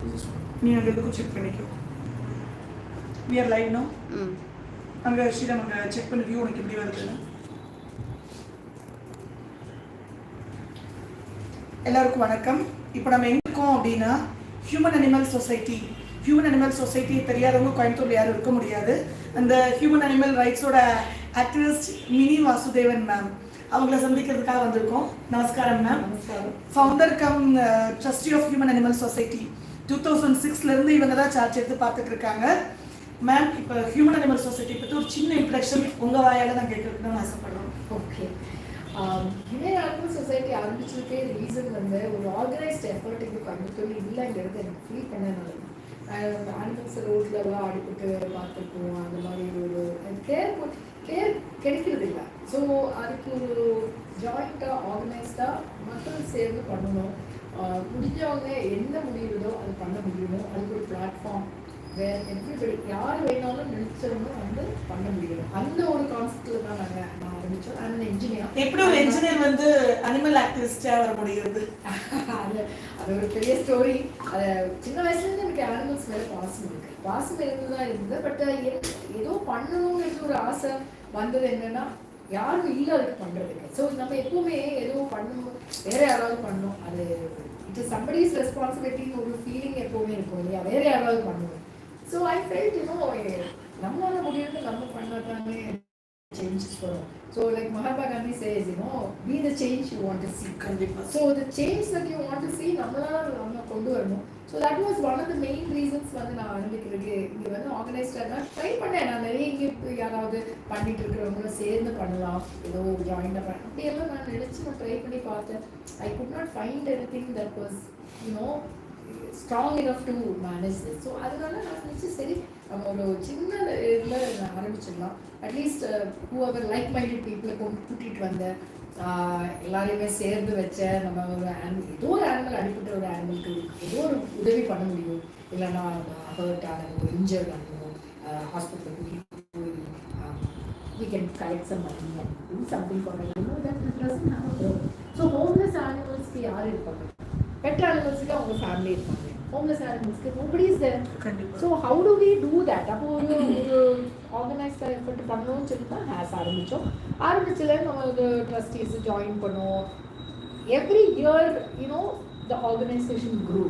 நீ அங்கே எதுக்கும் செக் பண்ணிக்கோ. we are live now. அங்கே ஸ்ரீராம் அங்கே செக் பண்ணி வியூ உனக்கு எப்படி வருதுன்னு. எல்லாருக்கும் வணக்கம். இப்போ நம்ம எங்கே இருக்கோம் அப்படின்னா human animal society. Human animal society தெரியாதவங்க கோயம்புத்தூர்ல யாரும் இருக்க முடியாது. அந்த ஹியூமன் அனிமல் ரைட்ஸோட ஆக்டிவிஸ்ட் மினி வாசுதேவன் மேம் அவங்கள சந்திக்கிறதுக்காக வந்திருக்கோம். நமஸ்காரம் ma'am. Founder cum trustee of human animal society. 2006லேருந்து இவங்க தான் சார்ஜ் எடுத்து பார்த்துட்டு இருக்காங்க. மேம், இப்போ ஹியூமன் அனிமல் சொசைட்டி பற்றி ஒரு சின்ன இன்ட்ரடக்ஷன் உங்கள் வாயால் நான் கேட்கறதுக்கு ஆசைப்படுறோம். ஓகே, ஹியூமன் அனிமல் சொசைட்டி ஆரம்பிச்சதுக்கே ரீசன் வந்து ஒரு ஆர்கனைஸ்ட் எஃபர்ட் இது கோயம்புத்தூர் இல்லைங்கிறது எனக்கு ஃபீல் பண்ணனால அனிமல்ஸ் ரோட்டில் அடிப்பட்டு பார்த்துருக்கோம். அந்த மாதிரி ஒரு கேர் கிடைக்கிறது இல்லை. ஸோ அதுக்கு ஒரு ஜாயிண்ட்டாக ஆர்கனைஸ்டாக மக்கள் சேர்ந்து பண்ணணும். முடிஞ்சவங்க என்ன முடியுதோ அது பண்ண முடியுமோ அதுக்கு ஒரு பிளாட்ஃபார்ம் வேறு எவ்ரிபடி யார் வேணாலும் நினைச்சவங்க வந்து பண்ண முடியும். அந்த ஒரு கான்செப்டில் தான் நான் ஆரம்பித்தோம். அண்ட் இன்ஜினியர் எப்படி ஒரு இன்ஜினியர் வந்து அனிமல் ஆக்டிவிஸ்டாக வர முடியுது? அது ஒரு பெரிய ஸ்டோரி. அது சின்ன வயசுலேருந்து எனக்கு அனிமல்ஸ் மேலே பாசம் இருந்து தான் இருந்தது. பட் ஏதோ பண்ணணுங்கிறது ஒரு ஆசை வந்தது. என்னன்னா யாரும் இல்லை அதுக்கு பண்ணுறதுக்கு. ஸோ நம்ம எப்பவுமே ஏதோ பண்ணணும், வேற யாராவது பண்ணணும், அது இட் இஸ் சம்படிஸ் ரெஸ்பான்சிபிலிட்டின்னு ஒரு ஃபீலிங் எப்பவுமே இருக்கும் இல்லையா, வேற யாராவது பண்ணணும். ஸோ ஐ ஃபெல்ட் நம்மளால முடியாது, நம்ம பண்ணாதானே changes வரும். So like Mahatma Gandhi says, be the change you want to see. So the change that you want to see நம்ம கொண்டு வரணும். So that was one of the main reasons வந்து நான் ஆரம்பிக்கிறதுக்கு இங்கே வந்து ஆர்கனைஸ்டாக ட்ரை பண்ணேன். நான் நிறைய இங்கே யாராவது பண்ணிட்டு இருக்கிறவங்களும் சேர்ந்து பண்ணலாம், ஏதோ ஜாயிண்டாக பண்ண அப்படியெல்லாம் நான் நினச்சி நான் ட்ரை பண்ணி பார்த்தேன். I could not find anything that was strong enough to manage this. So அதனால நான் நினச்சி சரி நம்ம ஒரு சின்ன இதில் நான் ஆரம்பிச்சிடலாம். At least whoever like minded people கூட்டிகிட்டு வந்தேன், எல்லாரையுமே சேர்ந்து வச்ச நம்ம ஒரு ஏதோ ஒரு ஆனிமல் அடிப்பட்ட ஒரு ஆனிமலுக்கு ஏதோ ஒரு உதவி பண்ண முடியும். இல்லைன்னா ஹர்ட் ஆனவங்க இன்ஜர்ட் ஆனவங்க ஹாஸ்பிட்டலுக்கு கூட்டிகிட்டு போய் we can collect some money and do something for them. That doesn't have a problem. So homeless animals யார் இருப்பாங்க? பெட் அனிமல்ஸுக்கு அவங்க ஃபேமிலி இருப்பாங்க. ஹோம்லெஸ் அனிமல்ஸ்க்கு nobody is there. So how do we do that? அப்போ ஒரு ஆர்கனைஸ்டாக எஃபர்ட் பண்ணணும்னு சொல்லி தான் ஆரம்பித்தோம். ஆரம்பிச்சதுல நம்ம ஒரு ட்ரஸ்டீஸ் ஜாயின் பண்ணோம். Every year the organization grew.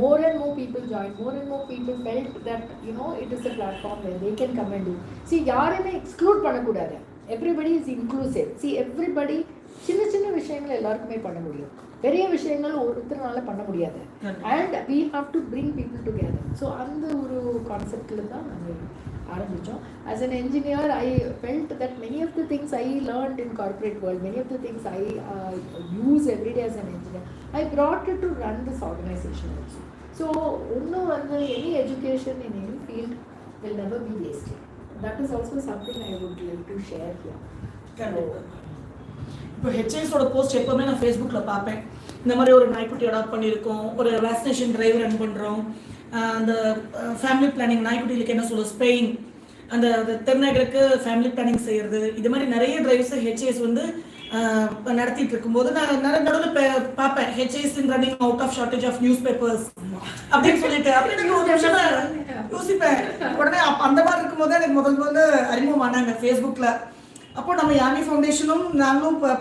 More and more people joined. More and more people felt that it is a platform where they can come and do. See, யாரையுமே எக்ஸ்க்ளூட் பண்ணக்கூடாது. Everybody is inclusive. See, everybody சின்ன சின்ன விஷயங்கள் எல்லாருக்குமே பண்ண முடியும், பெரிய விஷயங்கள் ஒருத்தரால பண்ண முடியாது. And we have to bring people together. So அந்த ஒரு கான்செப்டில் தான் நாங்கள் ஆரம்பித்தோம். As an engineer, I felt that many of the things I learned in corporate world, many of the things I use every day as an engineer, I brought it to run this organization also. So இன்னும் வந்து any education in any field will never be wasted. That is also something I would like to share here. இப்போ ஹெச்ஐஸோட post எப்போவுமே நான் ஃபேஸ்புக்கில் பார்ப்பேன். இந்த மாதிரி ஒரு நாய்க்குட்டி அடாப்ட் பண்ணியிருக்கோம், ஒரு வேக்சினேஷன் டிரைவ் ரன் பண்ணுறோம், அந்த ஃபேமிலி பிளானிங் நாய்க்குட்டிகளுக்கு என்ன சொல்லுவோம் ஸ்பெயின், அந்த திருநகருக்கு ஃபேமிலி பிளானிங் செய்கிறது, இது மாதிரி நிறைய டிரைவ்ஸை ஹெச்ஐஎஸ் வந்து நடத்திட்டு இருக்கும்போது நான் நடுவில் பார்ப்பேன் HIS running out of shortage of newspapers அப்படின்னு சொல்லிட்டு அப்படின்னு ஒரு நிமிஷம் யோசிப்பேன். உடனே அந்த மாதிரி இருக்கும்போது எனக்கு முதல்ல அறிமுகம் ஆனாங்க ஃபேஸ்புக்கில். அப்போ நம்ம யாமி ஃபவுண்டேஷனும் நாங்களும் ஒரு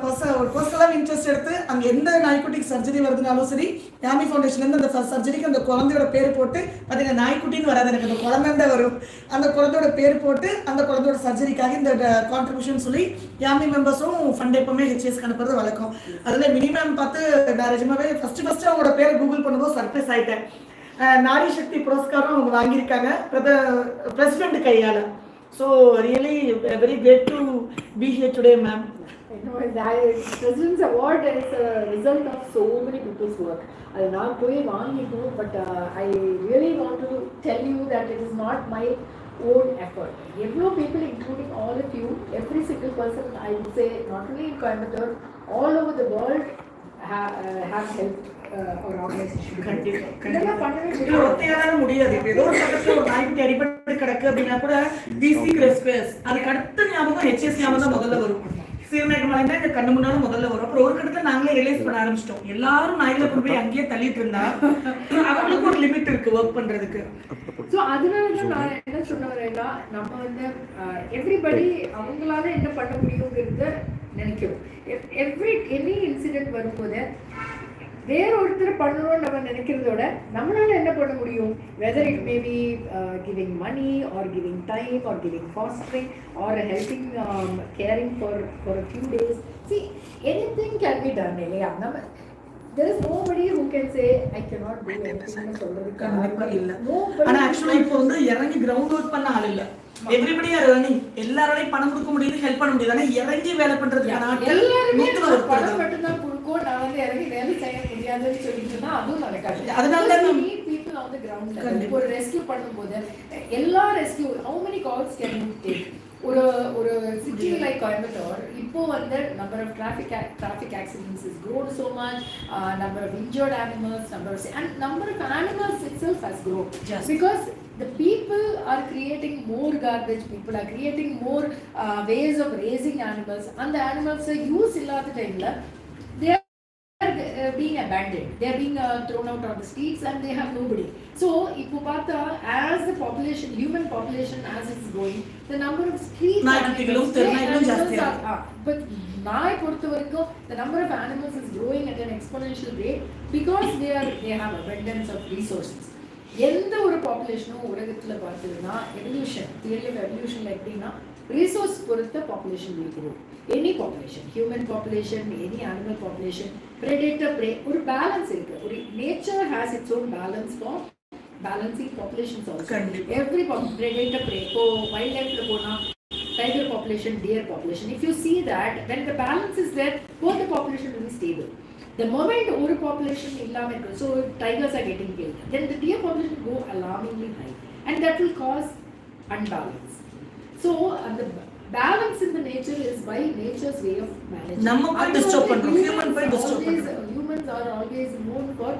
பர்சனலாக இன்ட்ரெஸ்ட் எடுத்து அங்கே எந்த நாய்க்குட்டிக்கு சர்ஜரி வருதுனாலும் சரி, யாமி ஃபவுண்டேஷன்லேருந்து அந்த சர்ஜரிக்கு அந்த குழந்தையோட பேர் போட்டு பார்த்தீங்கன்னா நாய்க்குட்டின்னு வராது, எனக்கு அந்த குழந்தை வரும், அந்த குழந்தையோட பேர் போட்டு அந்த குழந்தையோட சர்ஜரிக்காக இந்த கான்ட்ரிபியூஷன் சொல்லி யாமி மெம்பர்ஸும் ஃபண்ட் எப்பவுமே ஹெச்எஸ்க்கு அனுப்புறது வழக்கம். அதில் மினிமம் பார்த்து நான் நிஜமாவே ஃபஸ்ட்டு அவங்களோட பேரை கூகுள் பண்ணும்போது சர்ப்ரைஸ் ஆகிட்டேன். நாரி சக்தி புரஸ்காரம் அவங்க வாங்கியிருக்காங்க பிரசிடென்ட் கையால். So really very great to be here today, ma'am. President's Award is a result of so many people's work. I not போய் வாங்கிட்டோம், but I really want to tell you that it is not my own effort. Every people, including all of you, every single person, I would say, not only in Coimbatore, all over the world have helped our organization. முடியாது. ஏதோ ஒரு பக்கத்துல ஒரு நாய்க்குட்டி அடிபட்டு கிடக்கு அப்படின்னா கூட அதுக்கு அடுத்த ஞாபகம் ஹெச்எஸ் ஞாபகம் தான் முதல்ல வரும். சீர்நாயக்க மலை தான் இந்த கண்ணு முன்னாலும் முதல்ல வரும். அப்புறம் ஒரு கட்டத்துல நாங்களே ரியலைஸ் பண்ண ஆரம்பிச்சிட்டோம், எல்லாரும் நாய்களை கொண்டு போய் அங்கேயே தள்ளிட்டு இருந்தா அவங்களுக்கு ஒரு லிமிட் இருக்கு. இருக்கு ஒர்க் பண்றதுக்கு. ஸோ அதனால தான் நான் என்ன சொல்ல வரேன்னா, நம்ம வந்து எவ்ரிபடி அவங்களால என்ன பண்ண முடியுங்கிறத நினைக்கிறோம். எனி இன்சிடென்ட் வரும்போது வேற ஒருத்தர் பண்ணணும்னு நம்ம நினைக்கிறதோட நம்மளால என்ன பண்ண முடியும், whether it may be giving money or giving time or giving fostering or helping caring for a few days. See, anything can be done. இல்லையா? நம்ம there is nobody who can say I cannot do anything னு சொல்றதுக்கு கண்டிப்பா இல்ல. ஆனா ஆக்சுவலா இப்போ வந்து இறங்கி கிரவுண்ட் ஒர்க் பண்ண ஆள் இல்ல. Everybody are earning. எல்லாராலையும் பணம் கொடுக்க முடியுது, ஹெல்ப் பண்ண முடியுது. ஆனா இறங்கி வேலை பண்றதுக்கான ஆட்கள் பணம் மட்டும் தான் கொடுக்கும். நான் வந்து இறங்கி வேலை செய்ய முடியாதுன்னு சொல்லிட்டுனா அதுவும் நடக்காது. அதனால தான் people on the ground level ஒரு ரெஸ்கியூ பண்ணும்போது எல்லா rescue how many calls can you take? ஒரு city like Coimbatore இப்போ வந்து number of traffic accidents is grown so much, number of injured animals, number of animals itself has grown because the people are creating more garbage, people are creating more ways of raising animals, and the animals use illatha time la they are being abandoned, they are being thrown out on the streets and they have nobody. So ipo paatha as the population, human population as it's growing, the number of street animals but naai porthavarikku the number of animals is growing at an exponential rate because they have abundance of resources. எந்த ஒரு பாப்புலேஷனும் உலகத்துல பார்த்ததுன்னா evolution, theory of எவல்யூஷன்ல எப்படின்னா resource பொறுத்த population will grow. Any population, human population, any animal population, predator prey, ஒரு balance இருக்கு. ஒரு nature has its own balance for balancing populations also. Every predator prey, இப்போ wild லைஃப்ல போனா tiger population, deer population, if you see that when the balance is there, both the population will be stable. The moment ஒரு population இல்லாம இருக்கு, so tigers are getting killed, then the deer population go alarmingly high and that will cause unbalance. So the balance in the nature is by nature's way of managing. நம்ம போய் disturb பண்றோம், human போய் disturb பண்றோம். Humans are always known for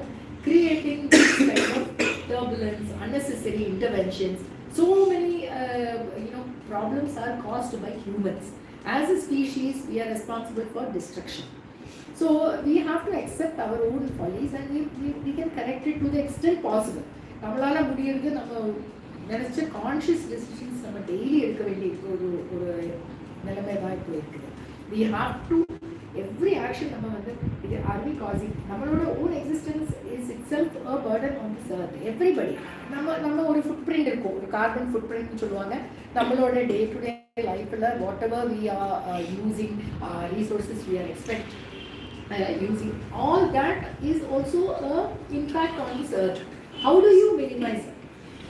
creating this kind of turbulence, unnecessary interventions. So many problems are caused by humans. As a species, we are responsible for destruction. So we have to accept our own follies and we can correct it to the extent possible. நம்மளால முடியுது, நம்ம நினைச்ச conscious decisions நம்ம daily எடுக்க வேண்டிய ஒரு நிலைமை தான் இப்போ இருக்குது. we have to every action நம்ம வந்து இது are we causing, நம்மளோட own existence is itself a burden on this earth. everybody நம்ம ஒரு footprint இருக்கும், ஒரு carbon footprint னு சொல்லுவாங்க. நம்மளோட day to day lifeல whatever we are using, resources we are using, all that is also a impact on this earth. How do you minimize it?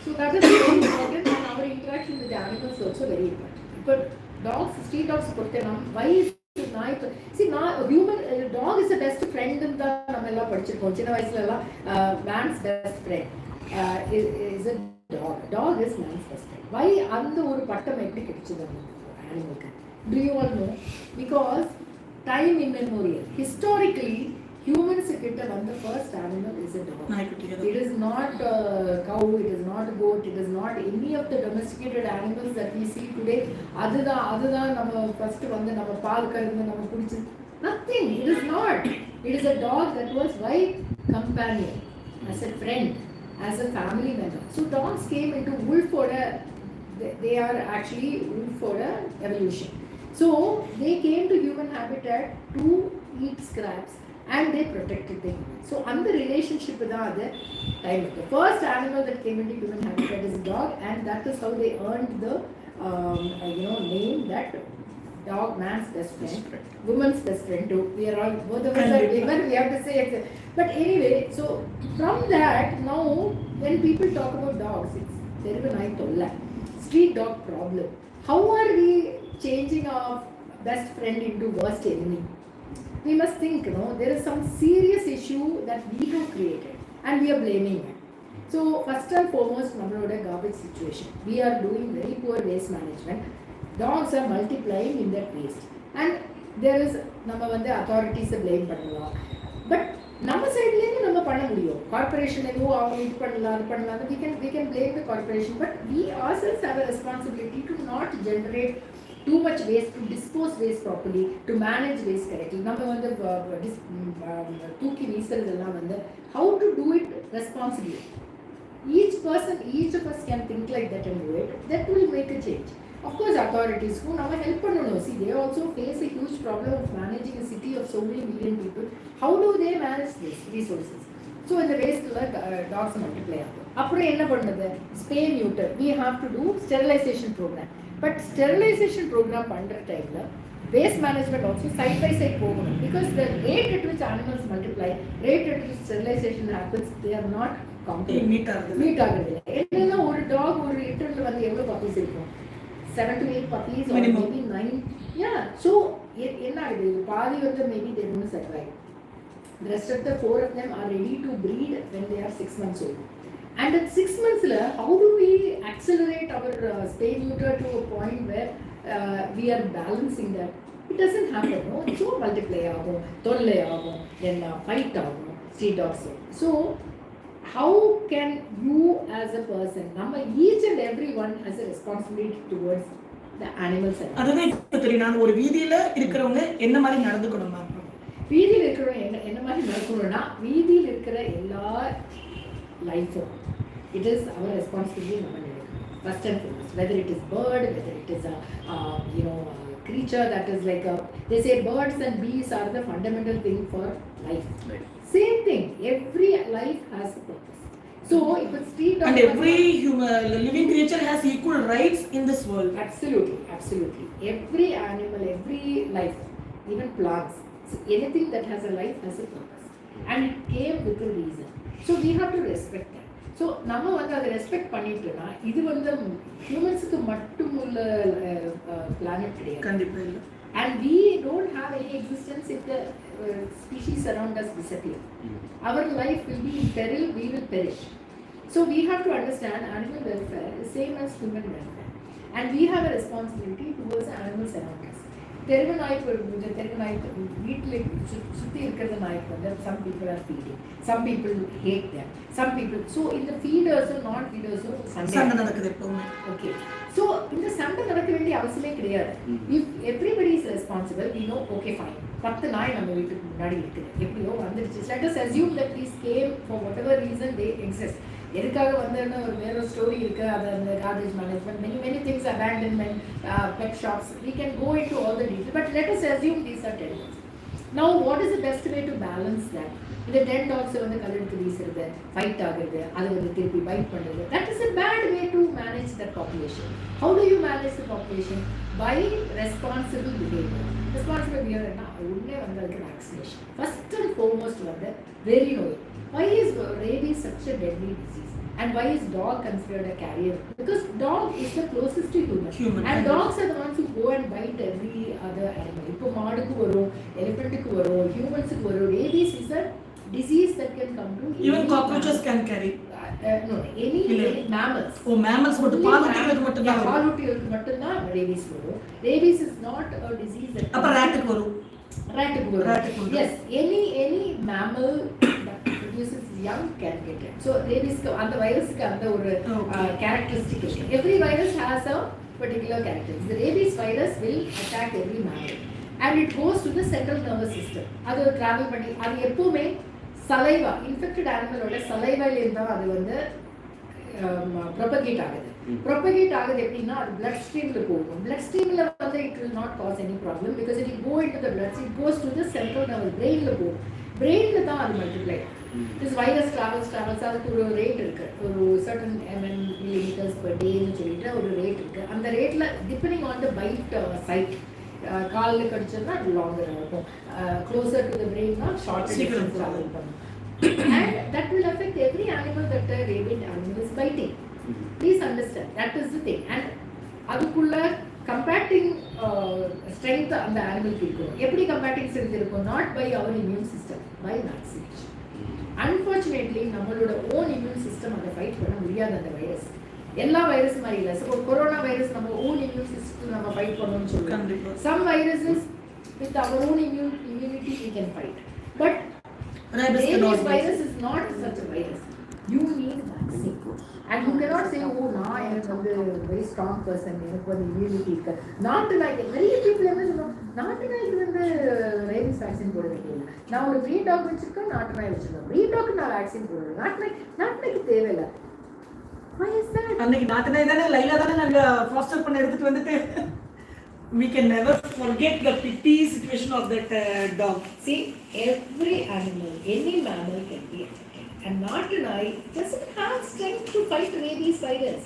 So that is very important, and our interaction with the animals is also very important. But dogs, street dogs, why is human dog is the best friend in the namella padichirkom chinna vayasula ella man's best friend is a dog is man's best friend. Why and oru pattam eppadi kedichadhu animal ku? Do you all know? Because time immemorial, historically humans kitta vanda first animal is a dog. It is not cow, it is not goat, it is not any of the domesticated animals that we see today. Adudha nama first vanda nama paal karundha nama kudichu, nothing. It is not. It is a dog that was why companion, as a friend, as a family member. So dogs came into wolf order. They are actually wolf order evolution. So they came to human habitat to eat scraps and they protected the humans. So on the relationship with the other time, the first animal that came into human habitat is a dog, and that is how they earned the name that dog, man's best friend, woman's best friend too. We are all both of us are women, we have to say it. But anyway, so from that now when people talk about dogs, it's there is a night street dog problem. How are we changing our best friend into worst enemy? We must think, there is some serious issue that we have created and we are blaming it. So first and foremost, nammaloda garbage situation. We are doing very poor waste management. Dogs are multiplying in that waste. And there is, நம்ம வந்து authorities blame பண்ணலாம். But நம்ம சைடுலேருந்து நம்ம பண்ண முடியும். Corporation ஏதோ அவங்க இது பண்ணலாம், அது பண்ணலாம். We can blame the corporation. But we ourselves have a responsibility to not generate too much waste, to dispose waste properly, to manage waste correctly. நம்ம வந்து தூக்கி வீசுறதெல்லாம் வந்து how to do it responsibly. each person, each of us can think like that and do it, that will make a change. Of course, authorities who now help pannu, see, they also face a huge problem of managing a city of so many million people. How do they manage these resources? So in the waste dogs multiply. Appuram enna pannadhu? Spay neuter. We have to do sterilization program. But sterilization program pandra time la waste management also side by side poganum, because the rate at which animals multiply, rate at which sterilization happens, they are not comparable. Meet agradilla. Enna or dog or litter la vandu evlo puppies irukum? 7 to 8 puppies or minimum. Maybe 9. Yeah. So enna agudhu? Paadi vandu maybe they don't survive. The rest of the 4 of them are ready to breed when they are 6 months old. And at 6 months, how do we accelerate our spay neuter to a point where we are balancing that? It doesn't happen, no? So multiply agum, tolle agum, then fight agum, street dogs. So how can you as a person, each and everyone has a responsibility towards the animals? அதுவே இப்ப தெரியும். நான் ஒரு வீதியில இருக்கிறவங்க என்ன மாதிரி நடந்துக்கணும் மேம்? வீதியில் இருக்கிறவங்க என்ன மாதிரி நடக்கணும்னா, வீதியில் இருக்கிற எல்லா லைஃபும் it is our responsibility. First and foremost, whether it is bird, whether it is a creature that is like they say birds and bees are the fundamental thing for life. Right. Same thing, every life has a purpose. So if it's street dog, and every human living creature has equal rights in this world. Absolutely, absolutely. Every animal, every life, even plants, anything that has a life has a purpose, and it came with a reason. So we have to respect that. So நம்ம வந்து அதை respect பண்ணிட்டோம்னா, இது வந்து ஹியூமன்ஸுக்கு மட்டும் உள்ள planet கிடையாது. கண்டிப்பா இல்ல. And we don't have any existence if the species around us disappear. Our life will be in peril, we will perish. So we have to understand animal welfare is same as human welfare, and we have a responsibility towards the animals around us. தெருவு நாய்க்கு வீட்டில் சுற்றி இருக்கிற நாய்க்கு வந்து some people are feeding, some people hate them, some people. So இந்த ஃபீடர்ஸும் நான் ஃபீடர்ஸும் சண்டை நடக்குது எப்பவுமே. ஓகே, ஸோ இந்த சண்டை நடக்க வேண்டிய அவசியமே கிடையாது. If everybody is responsible, we know, okay fine, 10 நாய் நம்ம வீட்டுக்கு முன்னாடி இருக்குது, எப்படியோ வந்துடுச்சு. Let us assume that these came for whatever reason they exist. எதுக்காக வந்தேன்னா ஒரு வேற ஒரு ஸ்டோரி இருக்குது, அது அந்த garbage management, many things, abandonment, pet shops, we can go into all the details, but let us assume these are tenants. Now what is the best way to balance that? இந்த 10 dogs வந்து கல்லெடுத்து வீசுறது, fight ஆகுறது, அது வந்து திருப்பி byte பண்ணுறது, that is a bad way to manage the population. How do you manage the population? By responsible behavior. Responsible behavior என்ன? உடனே வந்து அதுக்கு vaccination. First and foremost வந்து very knowing. Why is rabies such a deadly disease? And why is dog considered a carrier? Because dog is the closest to human. And dogs are the ones who go and bite every other animal. இப்போ மாடுக்கு வரும், எலிஃபென்ட்டுக்கு வரும், ஹியூமன்ஸுக்கு வரும். Rabies is a disease that can come to even cockroaches can carry. No, any mammals. Oh, mammals மட்டும் பாலூட்டிகளுக்கு மட்டும் தான். பாலூட்டிகளுக்கு மட்டும் தான் rabies வரும். Rabies is not a disease that. அப்ப ராட்டுக்கு வரும். ராட்டுக்கு வரும். Yes, any mammal produces young can get it. So rabies அந்த வைரஸ்க்கு அந்த ஒரு characteristic இருக்கு. Every virus has a particular characteristic. The rabies virus will attack every mammal and it goes to the central nervous system. அது travel பண்ணி அது எப்பவுமே saliva, infected animal ஓட saliva ல இருந்தா அது வந்து propagate ஆகுது. Propagate ஆகுது எப்படின்னா அது blood stream ல போகும். Blood stream ல வந்து it will not cause any problem because it will go into the blood stream, it goes to the central nervous brain ல போகும். brain ல தான் அது multiply. This virus travels அதுக்கு ஒரு ரேட் இருக்கு, ஒரு certain ml milliliters per day னு சொல்லிட்டு ஒரு ரேட் இருக்கு. அந்த ரேட்ல depending on the bite site, கால்ல கடிச்சதுன்னா அது லாங்கர் இருக்கும், closer to the brain னா shorter distance travel பண்ணும். And that will affect every animal that the rabid animal is biting. Please understand, that is the thing. And அதுக்குள்ள combating strength அந்த animalக்கு இருக்கும். எப்படி combating strength இருக்கும்? Not by our immune system, by vaccination. Unfortunately நம்மளோட own immune system அதை fight பண்ண முடியாது. அந்த வைரஸ் எல்லா வைரஸ் மாதிரி இல்லை. ஸோ கொரோனா வைரஸ் நம்ம ஓன் இம்யூன் சிஸ்டம் நம்ம ஃபைட் பண்ணணும்னு சொல்லுவோம். Some viruses with our own immunity we can fight, but rabies virus is not such a virus. You need vaccine and you cannot say, oh நான் எனக்கு வந்து very strong person, எனக்கு வந்து immunity இருக்கு. நாட்டு நாய்க்கு நிறைய people என்ன சொல்லுவோம், நாட்டு நாய்க்கு வந்து rabies வேக்சின் போட வேண்டியது, நான் ஒரு breed dog வச்சிருக்கேன், நாட்டு நாய் வச்சிருக்கேன், breed dog நான் வேக்சின் போடுறேன், நாட்டு நாய்க்கு தேவையில்லை. Why is that? அன்னைக்கு நாட்டு நாய் தானே லைலா தானே நாங்க ஃபாஸ்டர் பண்ண எடுத்துட்டு வந்துட்டு we can never forget the pity situation of that dog. See, every animal, any mammal can be affected. And not an eye doesn't have strength to fight rabies virus.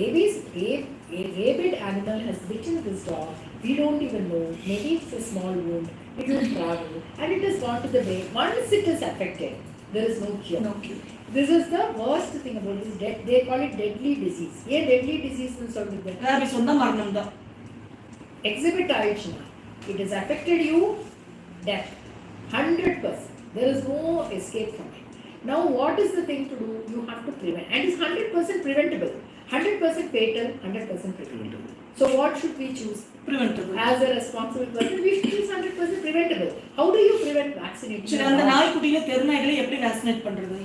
A rabid animal has bitten this dog. We don't even know. Maybe it's a small wound. It will travel. And it has gone to the brain. Once it is affected, there is no cure. No cure. This is the worst thing about this. They call it deadly disease. Yeah, deadly disease is something. rabies வந்தா மரணம் தான். Exhibit ஆயிடுச்சுனா it has affected you, death 100%. There is no escape from it. Now what is the thing to do? You have to prevent, and it's 100% preventable, 100% fatal, 100% preventable. So what should we choose? Preventable. As a responsible person, we should choose 100% preventable. How do you prevent vaccination? சரி, அந்த நாய்க்குட்டியில தெருநாய்களை எப்படி vaccinate பண்றது?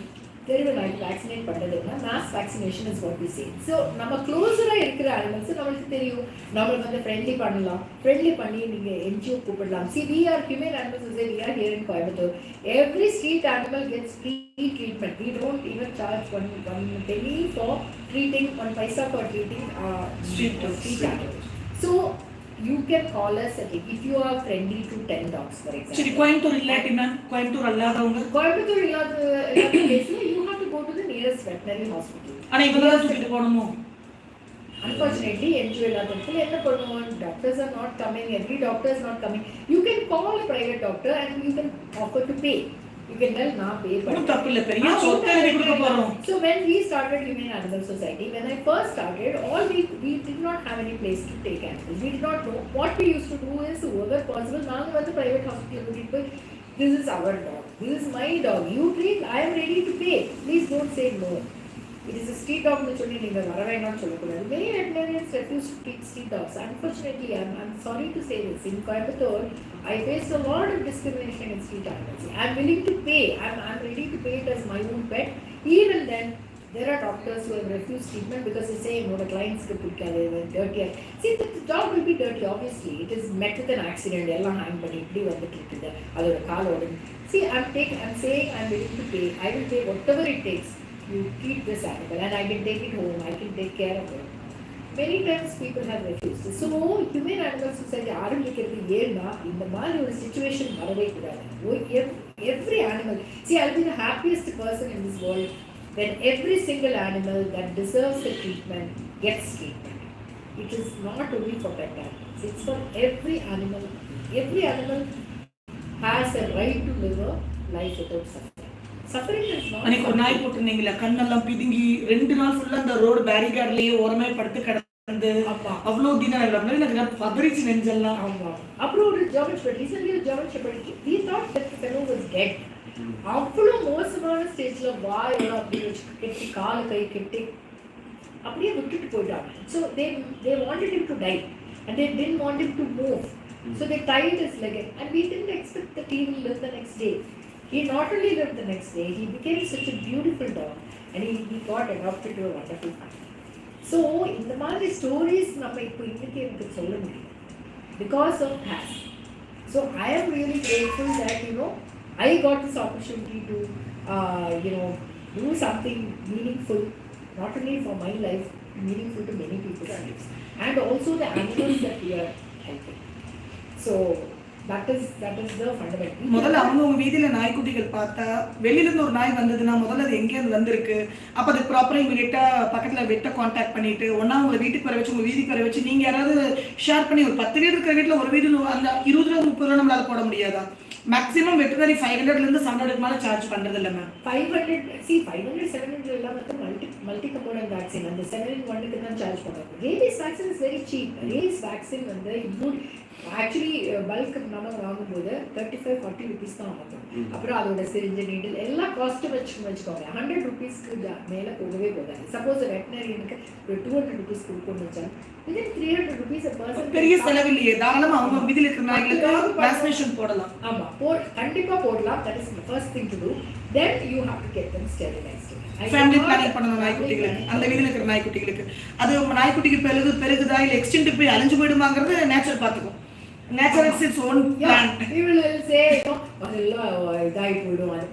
தெருநாய் vaccinate பண்றதுன்னா mass vaccination is what we say. So நம்ம க்ளோஸரா இருக்கிற animals நமக்கு தெரியும், நம்ம வந்து ஃப்ரெண்ட்லி பண்ணலாம், ஃப்ரெண்ட்லி பண்ணி நீங்க என்ஜிஓ கூப்பிடலாம். See, we are human animals, we are here in Coimbatore. Every street animal gets free treatment. We don't even charge one penny for treating, 1 paisa for treating street animals. So you can call us if you are friendly to 10 dogs, for example. சரி, கோயம்புத்தூர் இல்லாட்டி ma'am, Coimbatore இல்லாதவங்க கோயம்புத்தூர் இல்லாத கேஸ்ல you have to go to the nearest veterinary hospital. ஆனா இவங்கதான் தூக்கிட்டு போகணுமோ? Unfortunately, NGO இல்லாதவங்க என்ன பண்ணுவோம்? Doctors are not coming. Every doctor is not coming. You can call a private doctor and you can offer to pay. You can tell na pay. தப்பு இல்ல, பெரிய சொத்தை எழுதி கொடுக்க போறோம். So when we started Humane Animal Society, when I first started, we did not have any place to take animals. We did not know. What we used to do is, whoever possible, நாங்க வந்து private hospital கூட்டிட்டு போய், this is our dog, this is my dog, you treat, I am ready to pay, please don't say no. It is a street dog னு சொல்லி நீங்க வர வேண்டாம்னு சொல்லக்கூடாது. Many veterinarians refuse to treat street dogs. Unfortunately, I'm sorry to say this, in Coimbatore I faced a lot of discrimination in street animals. I'm willing to pay, I'm ready to pay it as my own pet. Even then, there are doctors who have refused treatment because they say, no, the clients get dirty. See, the dog will be dirty, obviously. It is met with an accident. Hang See, I'm saying I'm willing to pay. I will pay whatever it takes. You treat this animal and I can take it home. I can take care of it. Many times people have refused. So, Humane Animal Society ஆரம்பிக்கிறது ஏன்னா இந்த மாதிரி ஒரு situation வரவே கூடாது. Every animal. See, I'll be the happiest person in this world when every single animal that deserves a treatment gets treatment. It is not only for pet animals. It's for every animal. Every animal has a right to live a life without suffering. Suffering is not. அன்னைக்கு ஒரு நாய் போட்டுருந்தீங்களா, கண்ணெல்லாம் பிதுங்கி 2 நாள் ஃபுல்லா அந்த road பேரிகார்ட்லயே ஓரமே படுத்து கிடந்து அவ்வளோ தினம் எனக்கு பதறிச்சு நெஞ்செல்லாம். அப்புறம் ஒரு ஜெர்மன் ஷெப்பர்ட், ரீசன்ட்லி ஒரு German shepherd, we thought that the fellow was dead. அவ்வளோ மோசமான ஸ்டேஜ்ல வாயோட அப்படி வச்சு கெட்டி கால் கை கெட்டி அப்படியே விட்டுட்டு போயிட்டாங்க. So they wanted him to die and they didn't want him to move. So they tied his leg and we didn't expect that he will live the next day. He not only lived the next day, he became such a beautiful dog and he got adopted to a wonderful family. So, in the மாதிரி stories நம்ம இப்போ இன்னைக்கு எனக்கு சொல்ல முடியும் because of that. So, I am really grateful that I got this opportunity to do something meaningful, not only for my life, meaningful to many people's lives, and also the animals that we are helping. So, that is the fundamental. முதல்ல அவங்க வீதியில நாய்க்குட்டிகள் பார்த்தா வெளியில இருந்து ஒரு நாய் வந்ததுன்னா முதல்ல அது எங்க இருந்து வந்திருக்கு, அப்ப அது ப்ராப்பரா இமிடியேட்டா பக்கத்துல வெட்ட கான்டாக்ட் பண்ணிட்டு ஒண்ணா உங்க வீட்டுக்கு வர வச்சு உங்க வீதிக்கு வர வச்சு நீங்க யாராவது ஷேர் பண்ணி ஒரு 10 வீடு இருக்கிற வீட்டுல ஒரு வீடு அந்த 20 ரூபா 30 ரூபா நம்மளால போட முடியாதா? மேக்ஸிமம் வெட்டனரி 500 இருந்து 700 மேல சார்ஜ் பண்றது இல்ல மேம். 500 700 எல்லாம் வந்து மல்டி கம்போனன்ட் வேக்சின் அந்த 7-in-1 க்கு தான் சார்ஜ் பண்றாங்க. Rabies vaccine is very cheap. Rabies vaccine வந்து ஆக்சுவலி பல்க் நம்ம வாங்கும்போது 35-40 rupees தான் ஆகும். அப்புறம் அதோட சிரிஞ்சு நீடில் எல்லா காஸ்ட்டும் வச்சுக்கோங்க. 100 rupeesக்கு மேலே போகவே போகாது. சப்போஸ் வெட்டனரியனுக்கு ஒரு 200 rupees கொடுக்கணும்னு வச்சா within 300 rupees a person. பெரிய செலவு இல்லையே, தாராளமா அவங்க வீதியில இருக்கிற நாய்களுக்கு வேக்சினேஷன் போடலாம். ஆமா, கண்டிப்பா போடலாம். that is the first thing to do. Then you have to get them sterilized. Family planning பண்ணணும் நாய்க்குட்டிகளுக்கு, அந்த வீதியில இருக்கிற நாய்க்குட்டிகளுக்கு. அது நாய்க்குட்டிக்கு பெருகுதா இல்ல எக்ஸ்டெண்ட் போய் அழிஞ்சு போயிடுமாங்கிறது நேச்சர் பார்த்துக்கும். Nature has its own plan. People will say, அதெல்லாம் இதாகி போயிடும்.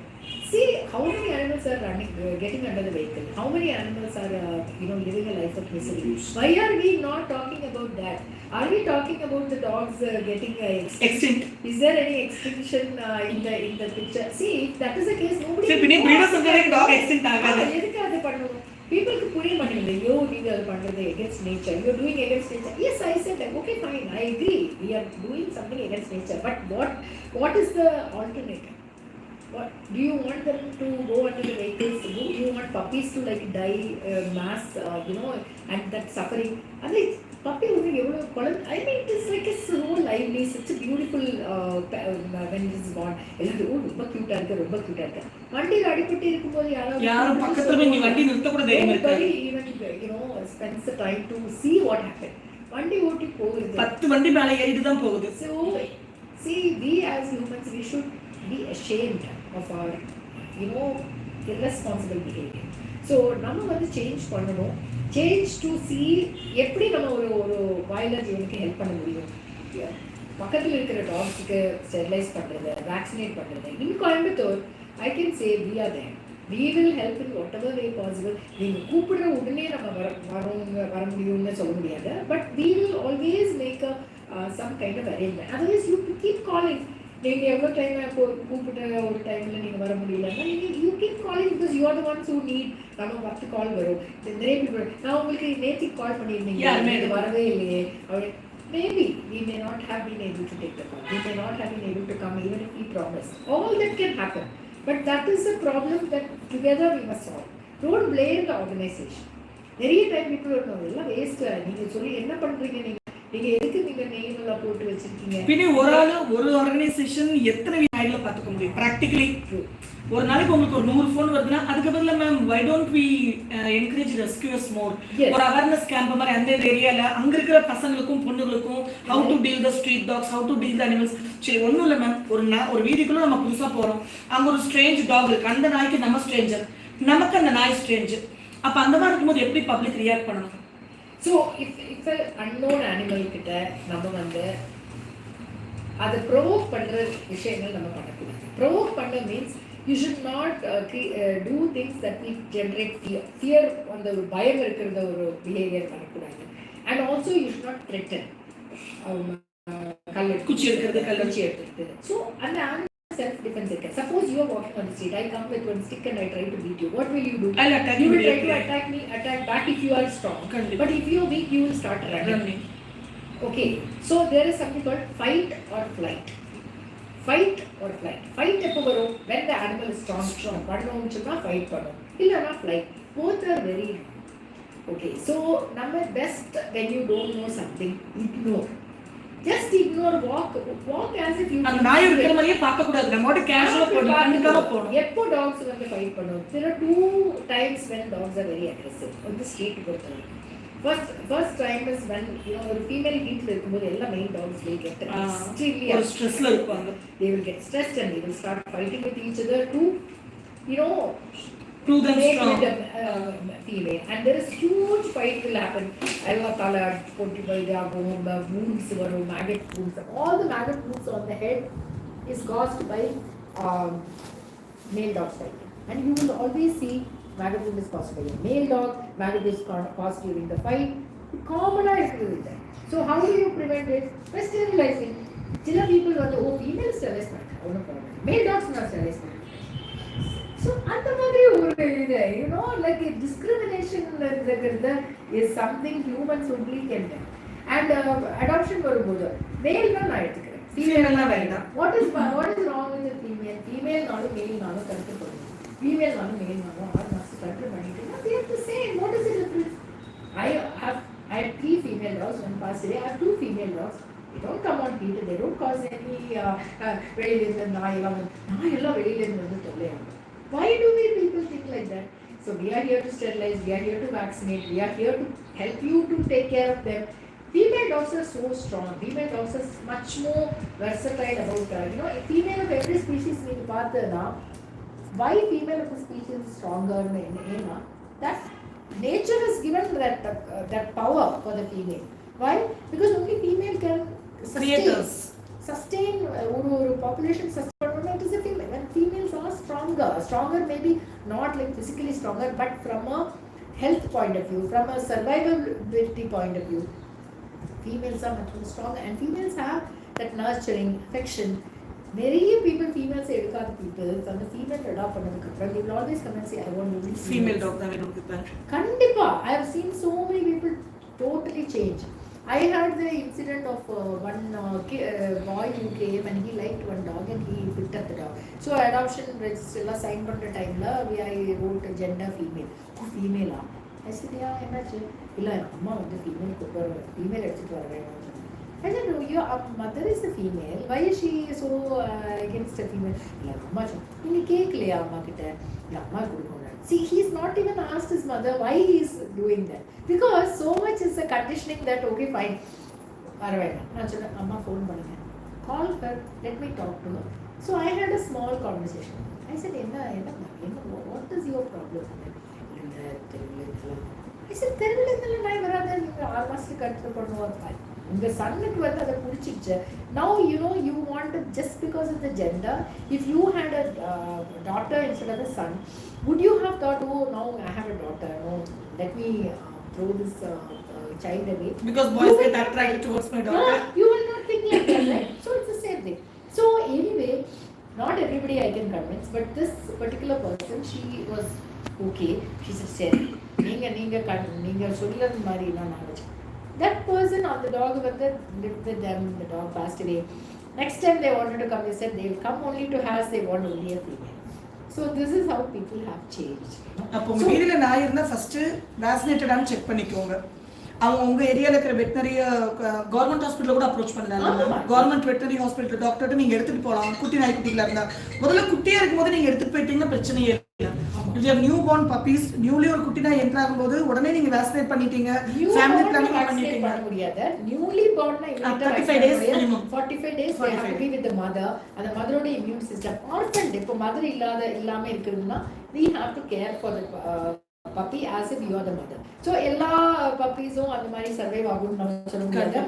See how many animals are running, getting under the vehicle. How many animals are, living a life of misery. Why are we not talking about that? Are we talking about the dogs getting extinct? Is there any extinction in the picture? See, if that is the case, nobody. See, we breeders dog extinct agada. எதுக்கு அது பண்ணணும்? People புரிய மாட்டேங்குது. ஐயோ நீங்க அது பண்றது against nature. You are doing against nature. Yes, I said that. Okay, fine. I agree. We are doing something against nature. But what is the alternative? What do you want them to go under the vehicles? Do you want puppies to like die mass, and that suffering? And like puppy would be I mean, it is like a so lively, such a beautiful when it is born. ரொம்ப cute-ஆ இருக்கு, ரொம்ப cute-ஆ இருக்கு. வண்டில அடிபட்டு இருக்கும்போது யாரும் பக்கத்துல போய் நீ வண்டி நிறுத்த கூட தைரியம் இருக்காது. Even spends the time to see what happened. வண்டி ஓட்டி போகுது. 10 வண்டி மேல ஏறிட்டு தான் போகுது. So see, we as humans, we should be ashamed of our irresponsible behavior. So நம்ம வந்து சேஞ்ச் பண்ணணும். சேஞ்ச் டு see எப்படி நம்ம ஒரு வயலர் ஜீவனுக்கு ஹெல்ப் பண்ண முடியும். பக்கத்தில் இருக்கிற டாக்ஸ்க்கு ஸ்டெரிலைஸ் பண்ணுறது, வேக்சினேட் பண்ணுறது. In Coimbatore I can say we are there. We will help in whatever way possible. நீங்கள் கூப்பிடுற உடனே நம்ம வர முடியும்னு சொல்ல முடியாது. But we will always make some kind of arrangement. Otherwise you keep calling. நீங்கள் எவ்வளோ டைம் கூப்பிட்ட ஒரு டைமில் நீங்கள் வர முடியலன்னா you keep calling because you are the ones who need. நம்ம 10 கால் வரும். நிறைய பேர் நான் உங்களுக்கு நேற்றுக்கு கால் பண்ணியிருந்தீங்க, இது வரவே இல்லையே அப்படி. Maybe we may not have been able to take the call. We may not have been able to come even if we promise. All that can happen. But that is a problem that together we must solve. Don't blame the organization. நிறைய time people எல்லாம் waste. நீங்கள் சொல்லி என்ன பண்ணுறீங்க, நீங்க எதுக்கு நீங்க name எல்லாம் போட்டு வச்சிருக்கீங்க? பின்ன ஒரு ஆர்கனைசேஷன் எத்தனை ஐடியா பாத்துக்க முடியும் பிராக்டிகலி? ஒரு நாளைக்கு உங்களுக்கு ஒரு 100 ஃபோன் வருதுன்னா அதுக்கு பதிலா ma'am why don't we encourage rescuers more? ஒரு அவேர்னஸ் கேம்ப் மாதிரி அந்த ஏரியால அங்க இருக்கிற பசங்களுக்கும் பொண்ணுங்களுக்கும் how to deal the street dogs, how to deal the animals. சரி ஒண்ணும் இல்ல மேம், ஒரு வீதிக்குள்ள நம்ம புதுசா போறோம், அங்க ஒரு ஸ்ட்ரேஞ்ச் டாக் இருக்கு, அந்த நாய்க்கு நம்ம ஸ்ட்ரேஞ்சர், நமக்கு அந்த நாய் ஸ்ட்ரேஞ்ச். அப்ப அந்த மாதிரி இருக்கும்போது எப்படி பப்ளிக் ரியாக்ட் பண்ணணும்? So if an unknown animal கிட்ட நம்ம வந்து அதை ப்ரோவோக் பண்ற விஷயங்கள் நம்ம பண்ணக்கூடாது. ப்ரோவோக் பண்ண means you should not do things that will generate fear. அந்த ஒரு பயம் இருக்கிறத ஒரு பிஹேவியர் பண்ணக்கூடாது. And also you should not threaten. குச்சி எடுக்கிறது. So அந்த self-defense. Suppose you are walking on the street, I come with one stick and I try to beat you. What will you do? I'll attack you. You will try to attack back if you are strong. But if you are weak, you will start running. Okay. So there is something called fight or flight. Fight or flight. Fight எப்போ வரும்? When the animal is strong. பண்ணணும்னு சொன்னா fight பண்ணும். இல்லைன்னா flight. Both are very okay. So நம்ம best when you don't know something, ignore. Just ignore, walk as if you அந்த நாய் இருக்கிற மாதிரியே பார்க்க கூடாது. நம்மோட கேஷுவலா போணும். எப்போ டாக்ஸ் வந்து ஃபைட் பண்ணும்? There are 2 times when dogs are very aggressive on the street போறது. First time is when ஒரு ஃபீமேல் ஹீட்ல இருக்கும்போது எல்லா main dogs will get extremely stressல இருப்பாங்க. They will get stressed and they will start fighting with each other to prove them strong. Female. And there is huge fight will happen. Alla colored, wounds, maggot wounds. All the maggot wounds on the head is caused by male dogs fighting. And you will always see maggot wound is caused by a male dog, maggot is caused during the fight. Common with that. So how do you prevent it? By sterilizing. Chilla people are female sterilize male dogs not sterilize. So அந்த மாதிரி ஒரு like a discrimination is something humans only can do. And adoption வரும்போது male தான் நான் எடுத்துக்கிறேன், female எல்லாம் வேண்டாம். What is wrong with the female? Female நாலும் male நாலும் கன்ட்ரோல் பண்ணுங்க, female நாலும் male நாலும் 6 மாசம் கன்ட்ரோல் பண்ணிட்டீங்கன்னா they are the same. What is the difference? I have 3 female dogs. One past day I have 2 female dogs. They don't come on heat. They don't cause any வெளியிலிருந்து நாய் எல்லாம் வெளியிலிருந்து வந்து தொல்லையாகும். Why do we people think like that? So we are here to sterilize, we are here to vaccinate, we are here to help you to take care of them. Female dogs are so strong. Female dogs are much more versatile about a female of every species neenga paathana. Why female of a species is stronger na that nature has given that power for the female. Why? Because only female can sustain ஒரு population sustain. It is a female. When females are strong, stronger maybe not like physically stronger, but from a health point of view, from a survivability point of view, females are much more stronger, and females have that nurturing affection. நிறைய people females எடுக்காத people அந்த female adapt பண்ணதுக்கு அப்புறம் they will always come and say I want to be female dog தான் வேணும் கொடுப்பாங்க. கண்டிப்பா I have seen so many people totally change. I had the incident of one boy who came and he liked one dog and he picked up the dog. So adoption register la sign பண்ற டைம்ல I wrote gender female. Female ah. I said yeah என்னாச்சு இல்ல அம்மா வந்து female எடுத்துட்டு வரேன். I said no, your mother is a female. Why is she so against a female? இல்ல அம்மா நீ கேக்கலையா அம்மா கிட்ட? இல்ல அம்மா கொடுக்கணும். See, he's not even asked his mother why he's doing that. Because so much is a conditioning that, okay, fine. நான் சொன்னேன் அம்மா ஃபோன் பண்ணுங்க. Call her, let me talk to her. So I had a small conversation. I said, what is your problem? I said, தெருவில் இருந்தாலும் நான் வராத நீங்கள் 6 மாதத்துக்கு கற்றுட்டு பண்ணுவார். உங்க சன்னுக்கு வந்து அதை பிடிச்சிச்சு. Now you want to, just because of the gender, if you had a daughter instead of a son, would you have thought, oh now I have a daughter, no, let me throw this child away? Because boys get attracted towards my daughter. Yeah, you will not think like that, right? So it's the same thing. So anyway, not everybody I can convince, but this particular person, she was okay. She said, சரி நீங்க சொல்றது மாதிரி நான் நினைச்சேன். That person on the dog lived with them, the dog passed away. Next time they wanted to come, they said they will come only to house, they want only a female. So this is how people have changed. அப்போ உங்க வீட்ல நாய் இருந்தா first வேக்சினேட்டடான்னு check பண்ணிக்கோங்க. அவங்க உங்க ஏரியால இருக்கிற வெட்டனரி கவர்மெண்ட் ஹாஸ்பிடல்ல கூட அப்ரோச் பண்ணலாம். கவர்மெண்ட் வெட்டனரி ஹாஸ்பிடல் டாக்டர்ட்ட நீங்க எடுத்துட்டு போலாம். குட்டி நாய் குட்டிகளா இருந்தா முதல்ல குட்டியா இருக்கும்போது நீங்க எடுத்துட்டு போயிட்டீங்கன்னா பிரச்சனையே இல்லை. If you have newborn puppies, newly ஒரு குட்டி நாய் என்டர் ஆகும்போது உடனே நீங்க வேக்சினேட் பண்ணிட்டீங்க. ஃபேமிலி பிளானிங் பண்ணிட்டீங்க. பண்ண முடியாது. newly born னா 35 days minimum. 45 days they have to be with the mother. அந்த மதரோட இம்யூன் சிஸ்டம் orphan இப்போ மதர் இல்லாம இருக்குதுன்னா we have to care for the puppy as if you are the mother. So எல்லா பப்பீஸும் அந்த மாதிரி சர்வைவ் ஆகும்னு நம்ம சொல்ல முடியாது.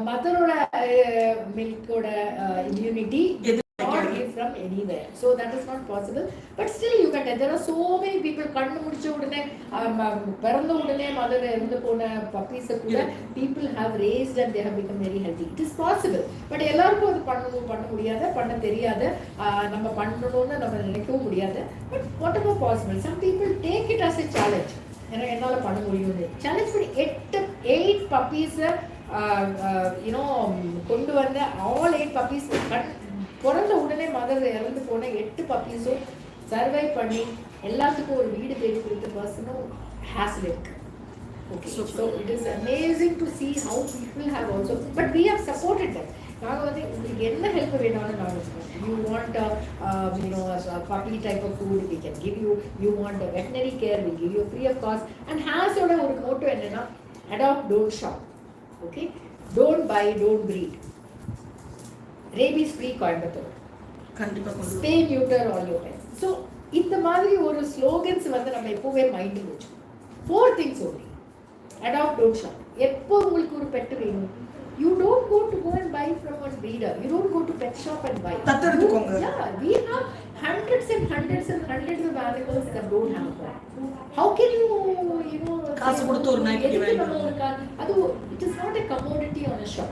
மதரோட மில்கோட immunity not give from anywhere, so that is not possible, but still you can tell. There are so many people kannu mudicha udane paranda udane mother irundhu pona puppies kuda people have raised and they have become very healthy. It is possible, but ellarkum adu panna mudiyadha panna theriyadha நம்ம பண்ணனும்னு நம்ம நினைக்கவும் முடியாது. But whatever possible, some people take it as a challenge. என்னால பண்ண முடியும்னு challenge பண்ணி 8 puppies கொண்டு வந்த all 8 puppies பிறந்த உடனே மதர் இறந்து போன 8 பப்பீஸும் சர்வை பண்ணி எல்லாத்துக்கும் ஒரு வீடு தேடி கொடுத்த பர்சனும் ஹேஸ்ல இருக்கு. Okay, so it is amazing to see how people have also, but we have supported them. நாங்க வந்து உங்களுக்கு என்ன ஹெல்ப் வேணாலும் நாங்க சொல்றோம். You want a puppy type of food, we can give you. You want a veterinary care, we give you free of cost. And has oda ஒரு motto என்னன்னா adopt, don't shop. Okay, don't buy, don't breed. Rabies free Coimbatore. கண்டிப்பா கொண்டு Spay, neuter all your pets. So இந்த மாதிரி ஒரு slogans வந்து நம்ம எப்பவே மைண்டில் வச்சுக்கணும். 4 things only. Adopt, don't shop. எப்போ உங்களுக்கு ஒரு பெட் வேணும், you don't go and buy from a breeder. You don't go to pet shop and buy. தத்தெடுத்துக்கோங்க. Yeah, we have hundreds and hundreds and hundreds of animals that don't have one. How can you காசு கொடுத்து ஒரு நாய்க்கு வாங்கி அது it is not a commodity on a shop.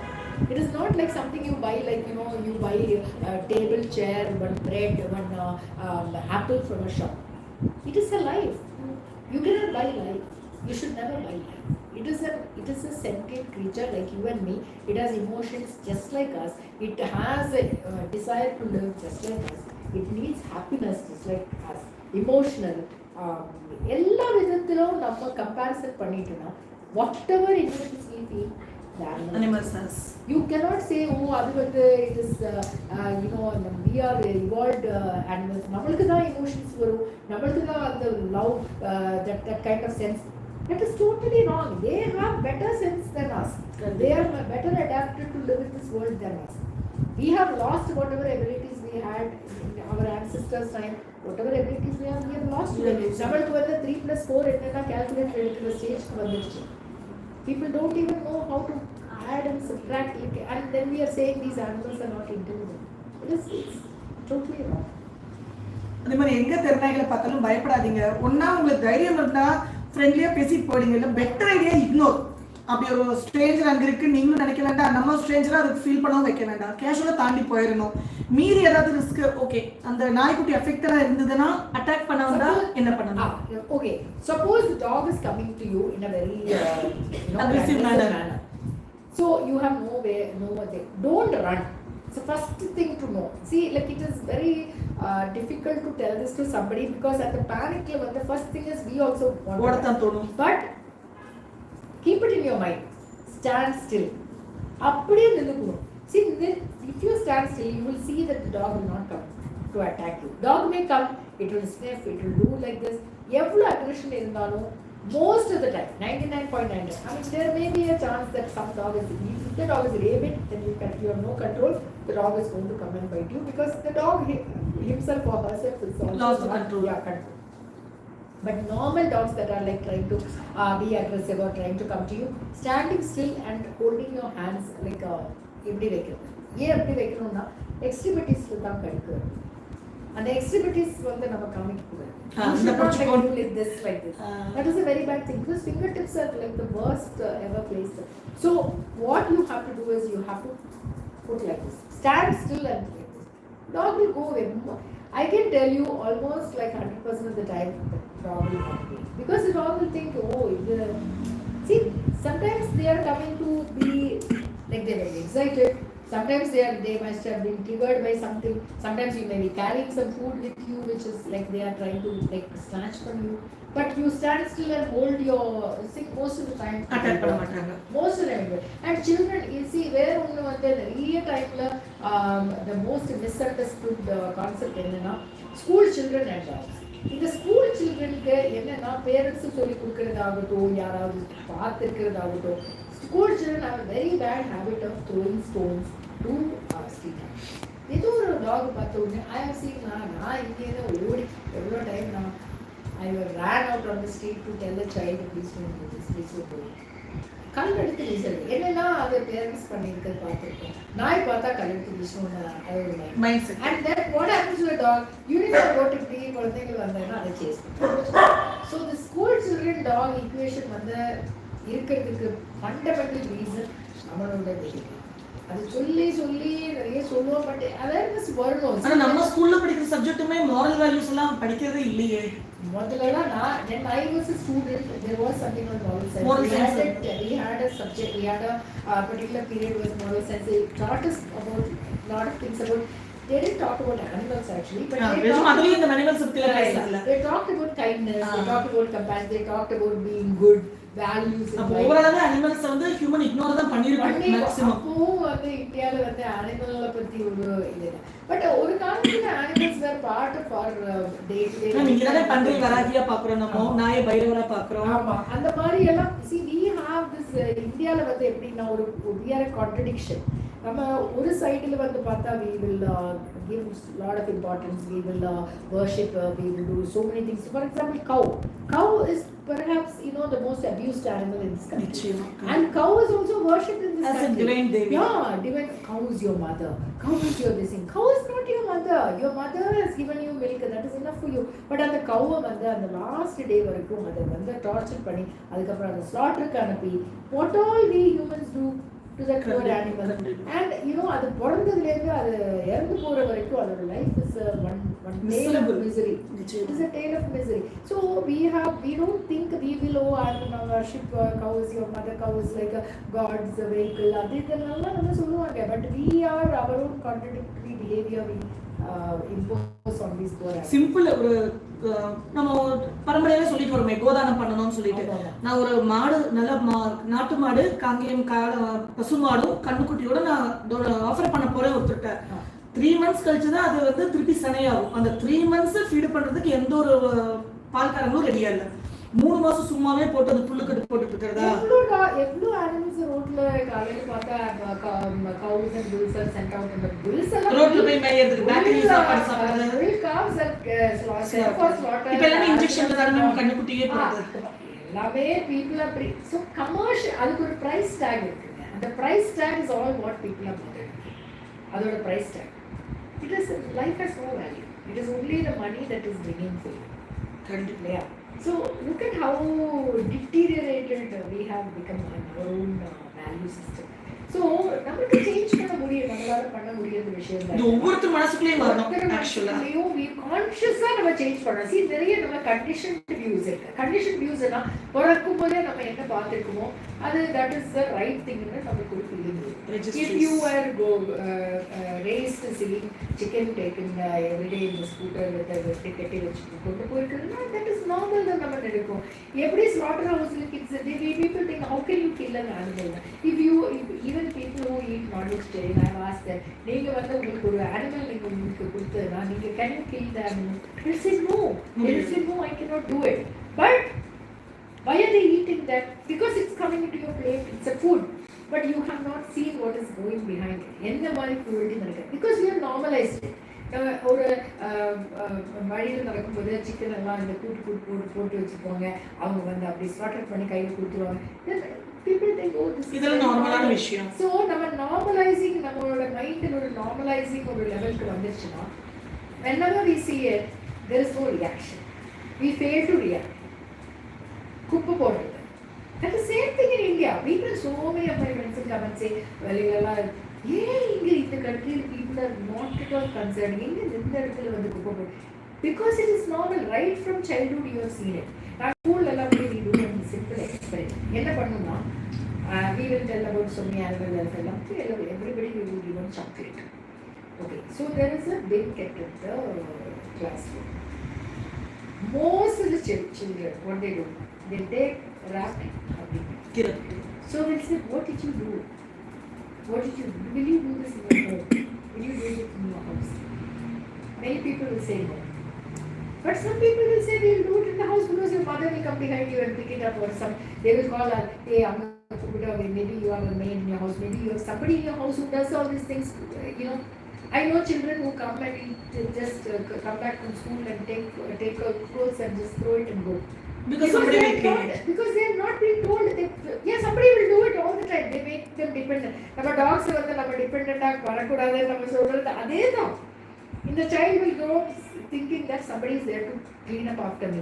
It is not like something you buy, like you buy a table, chair, one bread, one apple from a shop. It is a life. You cannot buy life. You should never buy life. It is a sentient creature like you and me. It has emotions just like us. It has a desire to live just like us. It needs happiness just like us. Emotional. எல்லா விதத்திலும் நம்ம comparison பண்ணிட்டோம்னா whatever emotions we feel, the animals has. You cannot say, oh, it is we are evolved animals. நம்மளுக்கு தான் emotions வரும், நம்மளுக்கு தான் அந்த love, that kind of sense. That is totally wrong. They have better sense than us. They are better adapted to live in this world than us. We have lost whatever abilities we had in our ancestors' time. Whatever abilities we have lost. நம்மளுக்கு வந்து 3+4 என்னன்னா calculate எடுக்கிற ஸ்டேஜ்க்கு வந்துருச்சு. People don't even know how to add and subtract, and then we are saying these animals are not intelligent. It is totally wrong. அதே மாதிரி எங்க தெருநாய்களை பார்த்தாலும் பயப்படாதீங்க. ஒன்னா உங்களுக்கு தைரியம் இருந்தா ஃப்ரெண்ட்லியா பேசிட்டு போயிடுங்க. இல்லை பெட்டர் ஐடியா இக்னோர். அப்படி ஒரு ஸ்ட்ரேஞ்சர் அங்கே இருக்கு நீங்களும் நினைக்க வேண்டாம், நம்ம ஸ்ட்ரேஞ்சரா அதுக்கு ஃபீல் பண்ணவும் வைக்க வேண்டாம். கேஷுவலாக தாண்டி போயிடணும். மீறி ஏதாவது ரிஸ்க் ஓகே அந்த நாய்க்குட்டி அஃபெக்டடா இருந்ததுன்னா அட்டாக் பண்ண வந்தா என்ன பண்ணணும்? Okay, suppose the dog is coming to you in a very aggressive manner. So you have no way, don't run. It's the first thing to know. See, like it is very difficult to tell this to somebody because at the panic level, the first thing is we also want to run. But keep it in your mind. Stand still. அப்படியே நின்னுக்கணும். See, if you stand still, you will see that the dog will not come to attack you. Dog may come, it will sniff, it will do like this. எவ்வளவு aggression இருந்தாலும் most of the time, 99.9, I mean, there may be a chance that some dog is, if the dog is rabid, then you have no control, the dog is going to come and bite you because the dog himself or herself is also lost control. Yeah, control. But normal dogs that are like trying to be aggressive or trying to come to you, standing still and holding your hands like எப்படி வைக்கிறது? ஏன் எப்படி வைக்கணும்னா எக்ஸ்ட்ரிமிட்டிஸ்ல தான் கடிக்கும். அந்த extremities வந்து நம்ம காமிக்க கூடாது. Like this. That is a very bad thing because fingertips are like the worst ever placed. So what you have to do is you have to put like this. Stand still and like this. Dog will go away. I can tell you almost like 100% of the time the dog will not be. Because the dog will think, oh, see, sometimes they are coming to be like they are very excited. Sometimes they must have been triggered by something. Sometimes you may be carrying some food with you, which is like they are trying to like snatch from you. But you stand still and hold your sick most of the time. Attack பண்ண மாட்டாங்க. Most of the time. And children, you see, where ஒன்று வந்து நிறைய டைம்ல the most misunderstood concept என்னன்னா school children and dogs. இந்த school சில்ட்ரனுக்கு என்னன்னா parents சொல்லி கொடுக்கறதாகட்டும், யாராவது பார்த்துருக்கிறதாகட்டும், school children have a very bad habit of throwing stones to street dogs. ஏதோ ஒரு டாக் பார்த்த உடனே I have seen நான் இங்கேயே ஓடி எவ்வளோ time I ran out on the street to tell the child please don't do this, please don't do it. கல் எடுத்து வீசுறது என்னன்னா அது பேரண்ட்ஸ் பண்ணியிருக்கிறது பார்த்துருக்கோம். நாய் பார்த்தா கல் எடுத்து வீசணும்னு அது ஒரு mind set. And then what happens to the dog? Uniform போட்டு இப்படி குழந்தைகள் வந்தாங்கன்னா அதை சேஸ் பண்ணுவாங்க. So the school children dog equation வந்து இருக்கிறதுக்கு ஃபண்டமெண்டல் ரீசன் நம்மளோட பிஹேவியர். அது சொல்லி சொல்லி நிறைய சொல்லுவோம், பட் அவேர்னஸ் வரணும். ஆனா நம்ம ஸ்கூல்ல படிக்கிற சப்ஜெக்ட்டுமே moral values எல்லாம் படிக்கிறதே இல்லையே. முதல்லலாம் when I was a student there was something on moral science. We had a subject, we had a particular period was moral science. They taught us about lot of things about, they didn't talk about animals actually, but they talked about kindness, they talked about compassion, they talked about being good, values in life. overall animals வந்து human ignore தான் பண்ணிருக்காங்க maximum. அப்போ வந்து இந்தியால வந்து அனிமல்ல பத்தி ஒரு இல்ல, பட் ஒரு காலத்துல animals were part of our day to day. நம்ம இங்கதே பன்றி வராகியா பாக்குறோம், நம்ம நாயை பைரவரா பாக்குறோம். ஆமா, அந்த மாதிரி எல்லாம் see we have this இந்தியால வந்து எப்படின்னா ஒரு we are a contradiction. நம்ம ஒரு சைடுல வந்து பார்த்தா we will give lot of importance, we will worship, we will do so many things. For example, cow is perhaps the most abused animal in this country, and cow is also worshipped in this country as a divine devi. Yeah, divine. Cow is your mother, cow is your this thing. Cow is not your mother has given you milk, that is enough for you. But அந்த cow வந்து அந்த last day வரைக்கும் அதை வந்து torture பண்ணி அதுக்கப்புறம் அந்த ஸ்லாட்டருக்கு அனுப்பி what all we humans do to that poor animal. And அது பிறந்ததுல இருந்து அது இறந்து போற வரைக்கும் அதோட life is one tale of misery. It is a tale of misery. So we don't think we will worship cow is your mother, cow is like a god's vehicle. அதெல்லாம் நம்ம சொல்லுவாங்க, but we are our own contradictory behavior we impose on these poor animals. Simple ஒரு நம்ம பரம்பரையில சொல்லிட்டு வரோமே கோதானம் பண்ணணும்னு சொல்லிட்டு, நான் ஒரு மாடு நல்ல நாட்டு மாடு காங்கேயம் பசு மாடும் கண்ணுக்குட்டியோட நான் ஆஃபர் பண்ண போறேன் ஒருத்தட்ட. 3 months கழிச்சுதான் அது வந்து திருப்பி சனையாகும். அந்த 3 months ஃபீட் பண்றதுக்கு எந்த ஒரு பால்காரங்களும் ரெடியா இல்லை. 3 மாசம் சும்மாவே போட்டு அது புல்லு கட்டு போட்டுட்டு இருக்கிறதா. எவ்வளோ animals ரோட்ல காலையில பார்த்தா cows and bulls are sent out, and bulls எல்லாம் ரோட்ல போய் மேயறதுக்கு பேக்கரி சாப்பாடு சாப்பிடுறது. Bull calves are slaughter. இப்ப எல்லாம் இன்ஜெக்ஷன்ல தான் நம்ம கண்ணுக்குட்டியே போடுறது. எல்லாமே people are so commercial. அதுக்கு ஒரு price tag இருக்குங்க. அந்த price tag is all what people are buying. அதோட price tag. It is life has no value. It is only the money that is bringing food. Kandippa. Yeah. So look at how deteriorated we have become in our own value system. So நமக்கு change பண்ண முடியும், நம்மளால பண்ண முடியாத விஷயம் தான். இது ஒவ்வொருத்தர் மனசுக்குள்ளேயும் வரணும் ஆக்சுவலா. we கான்ஷியஸா நம்ம சேஞ்ச் பண்ணணும். See நிறைய நம்ம கண்டிஷன் வியூஸ் இருக்கு. கண்டிஷன் வியூஸ்னா பிறக்கும் போதே நம்ம என்ன பார்த்திருக்கோமோ அது that is the right thing ன்னு நமக்கு ஒரு feeling இருக்கு. If you were raised seeing chicken taken every day in the scooter with a கட்டி வச்சுட்டு கொண்டு போயிருக்குன்னா that is normal தான் நம்ம நினைக்கும். எப்படி slaughter houseல kids people think how can you kill an animal? If even people who eat non-vegetarian, I have asked them, நீங்க வந்து உங்களுக்கு ஒரு animal நீங்க உங்களுக்கு கொடுத்தா நீங்க can you kill the animal? They say no. They say no, I cannot do it. But why are they eating that? Because it's coming into your plate, it's a food. But you have not seen what is going behind it. என்ன மாதிரி cruelty நடக்குது? Because you have normalized it. ஒரு வழியில் நடக்கும்போது chicken எல்லாம் இந்த போட்டு வச்சுருப்பாங்க, அவங்க வந்து அப்படி ஸ்லாட்டர் பண்ணி கையில் கொடுத்துருவாங்க. People think, oh, this is நார்மலான விஷயம். So நம்ம நார்மலைசிங், நம்மளோட மைண்டில் ஒரு நார்மலைசிங் ஒரு லெவலுக்கு வந்துச்சுன்னா whenever we see it, there is no reaction. We fail to react. குப்பை போடுறது. And the same thing in India. People, so many of my friends will come and say, well, in the country people are not at all concerned. Because it is normal. Right from childhood you have seen it. Now, school we do a simple experiment. We will tell about so many animal welfare. Everybody will give one chocolate. Okay, so there is a big cat at the classroom. Most of the children, what they do, they take wrap and so they say, what did you do? What did you do? Will you do this in your home? Will you do it in your house? Many people will say no. But some people will say they will do it in the house because your mother will come behind you and pick it up, or they will call her, hey, maybe you have a maid in your house, maybe you have somebody in your house who does all these things, I know children who come and just come back from school and take clothes and just throw it and go. Because they have not been told. Somebody will do it all the time. They make them dependent. Our dogs are dependent on in the child will grow up thinking that somebody is there to clean up after me.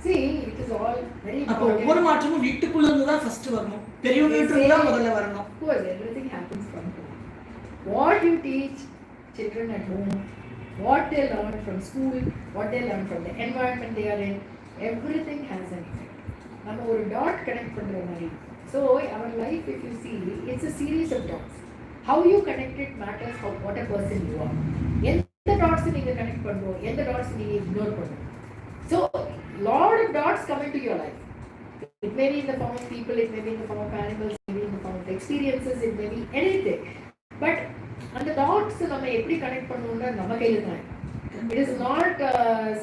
See, it is all very important. ஒவ்வொரு மாற்றமும் வீட்டுக்குள்ள இருந்து தான் first வரணும். பெரியவங்க கிட்ட இருந்து தான் முதல்ல வரணும். Of course, everything happens from home. What you teach children at home, what they learn from school, what they learn from the environment they are in, everything has an effect. நம்ம ஒரு dot connect பண்ற மாதிரி. So our life, if you see, it's a series of dots. How you connect it matters how what a person you are. எந்த dots நீங்க connect பண்றோம், எந்த dots நீங்க ignore பண்றோம். So lot of dots come into your life. It may be in the form of people, it may be in the form of animals, it may be in the form of experiences, it may be anything. But அந்த dots நம்ம எப்படி connect பண்ணணும்னா நம்ம கையில தான். It is not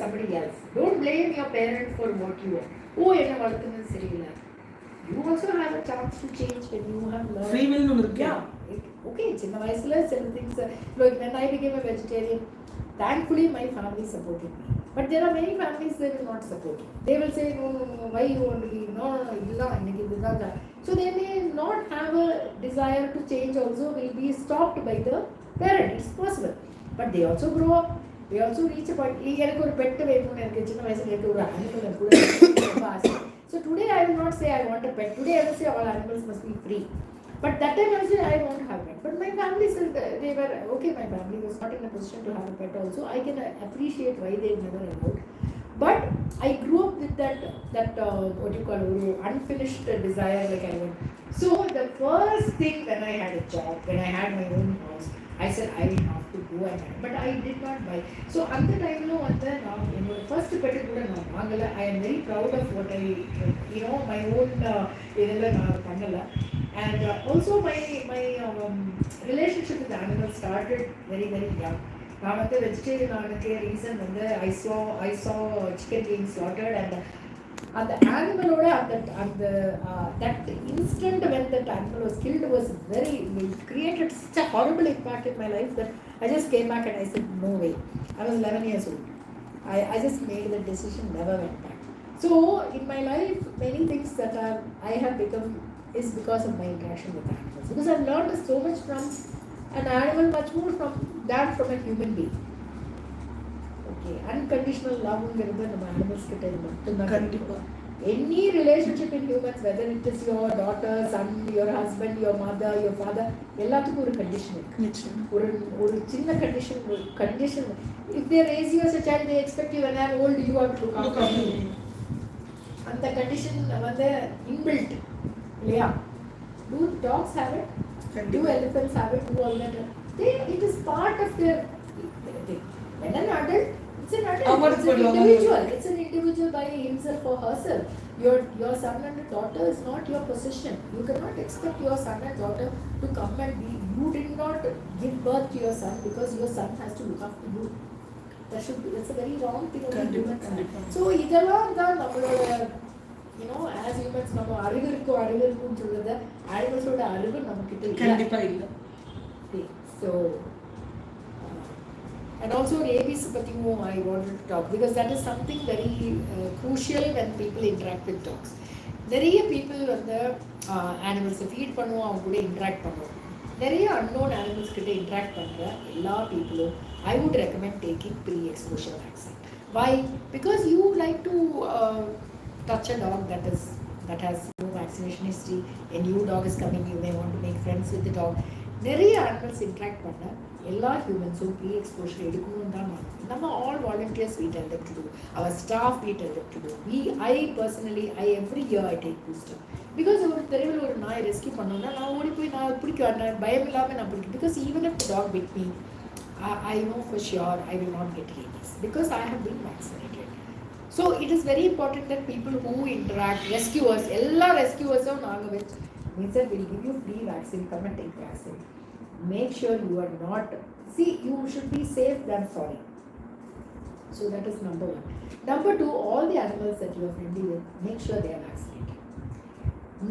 somebody else. Don't blame your parents for what you are. என்ன வளர்த்துனது சரியில்லை. You also have a chance to change when you have learned. Free will nu irukku. Yeah. Okay, சின்ன வயசுல some things like when I became a vegetarian, thankfully my family supported me. But there are many families that will not support. They will say, no, why you want to be? No, illa. So they may not have a desire to change also, will be stopped by the parent. It's possible. But they also grow up. They also reach a point. எனக்கு ஒரு bed வேணும்னு எனக்கு சின்ன வயசுல எனக்கு ஒரு animal கூட ஆசை. So today I will not say I want a pet. Today I will say all animals must be free. But that time I said I want to have a pet. But my family said they were okay. My family was not in a position to have a pet also. I can appreciate why they never allowed. But I grew up with that what you call unfinished desire like I want. So the first thing when I had a job, when I had my own house, I said I will have to go and but I did not buy. So at the time first pet kuda na vaangala. I am very proud of what I my own idella na pannala. And also my relationship with animals started very very young. நான் வந்து vegetarian ஆனதுக்கு reason வந்து I saw chicken being slaughtered and அந்த animalோட அந்த that instant when that animal was killed was created such a horrible impact in my life that I just came back and I said no way. I was 11 years old. I just made the decision, never went back. So in my life many things that I have become is because of my interaction with animals, because I've learned so much from an animal, much more than from a human being. Okay unconditional லவ்ங்கிறது நம்ம animals கிட்ட இது மட்டும்தான். கண்டிப்பா. Any relationship in humans, whether it is your daughter, son, your husband, your mother, your father, எல்லாத்துக்கும் ஒரு condition இருக்கு. ஒரு சின்ன condition if they raise you as a child, they expect you when I am old you have to look after me. அந்த condition வந்து inbuilt இல்லையா? Do dogs have it? Do elephants have it? Do all that? It is part of their thing. When an adult, it's an adult. It's an individual. It's an individual by himself or herself. Your son and daughter is not your possession. You cannot expect your son and daughter to come and be. You did not give birth to your son because your son has to look after you. That's a very wrong thing of humans. So இதெல்லாம் தான் நம்மளோட as humans நம்ம அறிவு இருக்குன்னு சொல்றது அனிமல்ஸோட அறிவு நமக்கிட்ட கண்டிப்பா இல்ல. So and also rabies pathingo I wanted to talk because that is something very crucial when people interact with dogs. நிறைய people வந்து animals feed பண்ணுவோம், அவங்க கூட interact பண்ணுவோம். நிறைய unknown animals கிட்ட interact பண்ற எல்லா peopleம் I would recommend taking pre-exposure vaccine. Why? Because you like to touch a dog that has no vaccination history. A new dog is coming, you may want to make friends with the dog. நிறைய animals interact பண்ண எல்லா ஹியூமன்ஸும் pre exposure எடுக்கணும்னு தான் நம்ம all volunteers we tell them to do. Our staff we tell them to do. I personally every year I take booster. Because ஒரு தெருவில் ஒரு நாய் ரெஸ்கியூ பண்ணோம்னா நான் ஓடி போய் நான் பிடிக்கும், நான் பயம் இல்லாமல் நான் பிடிக்கும். Because even if the dog bit me, I know for sure I will not get rabies because I have been vaccinated. So it is very important that people who interact, rescuers, எல்லா rescuers-உம் நாங்கள் வச்சு we said we'll give you free vaccine, come and take vaccine. Make sure you are not, you should be safe than sorry. So that is number one. Number two, all the animals that you are friendly with, make sure they are vaccinated.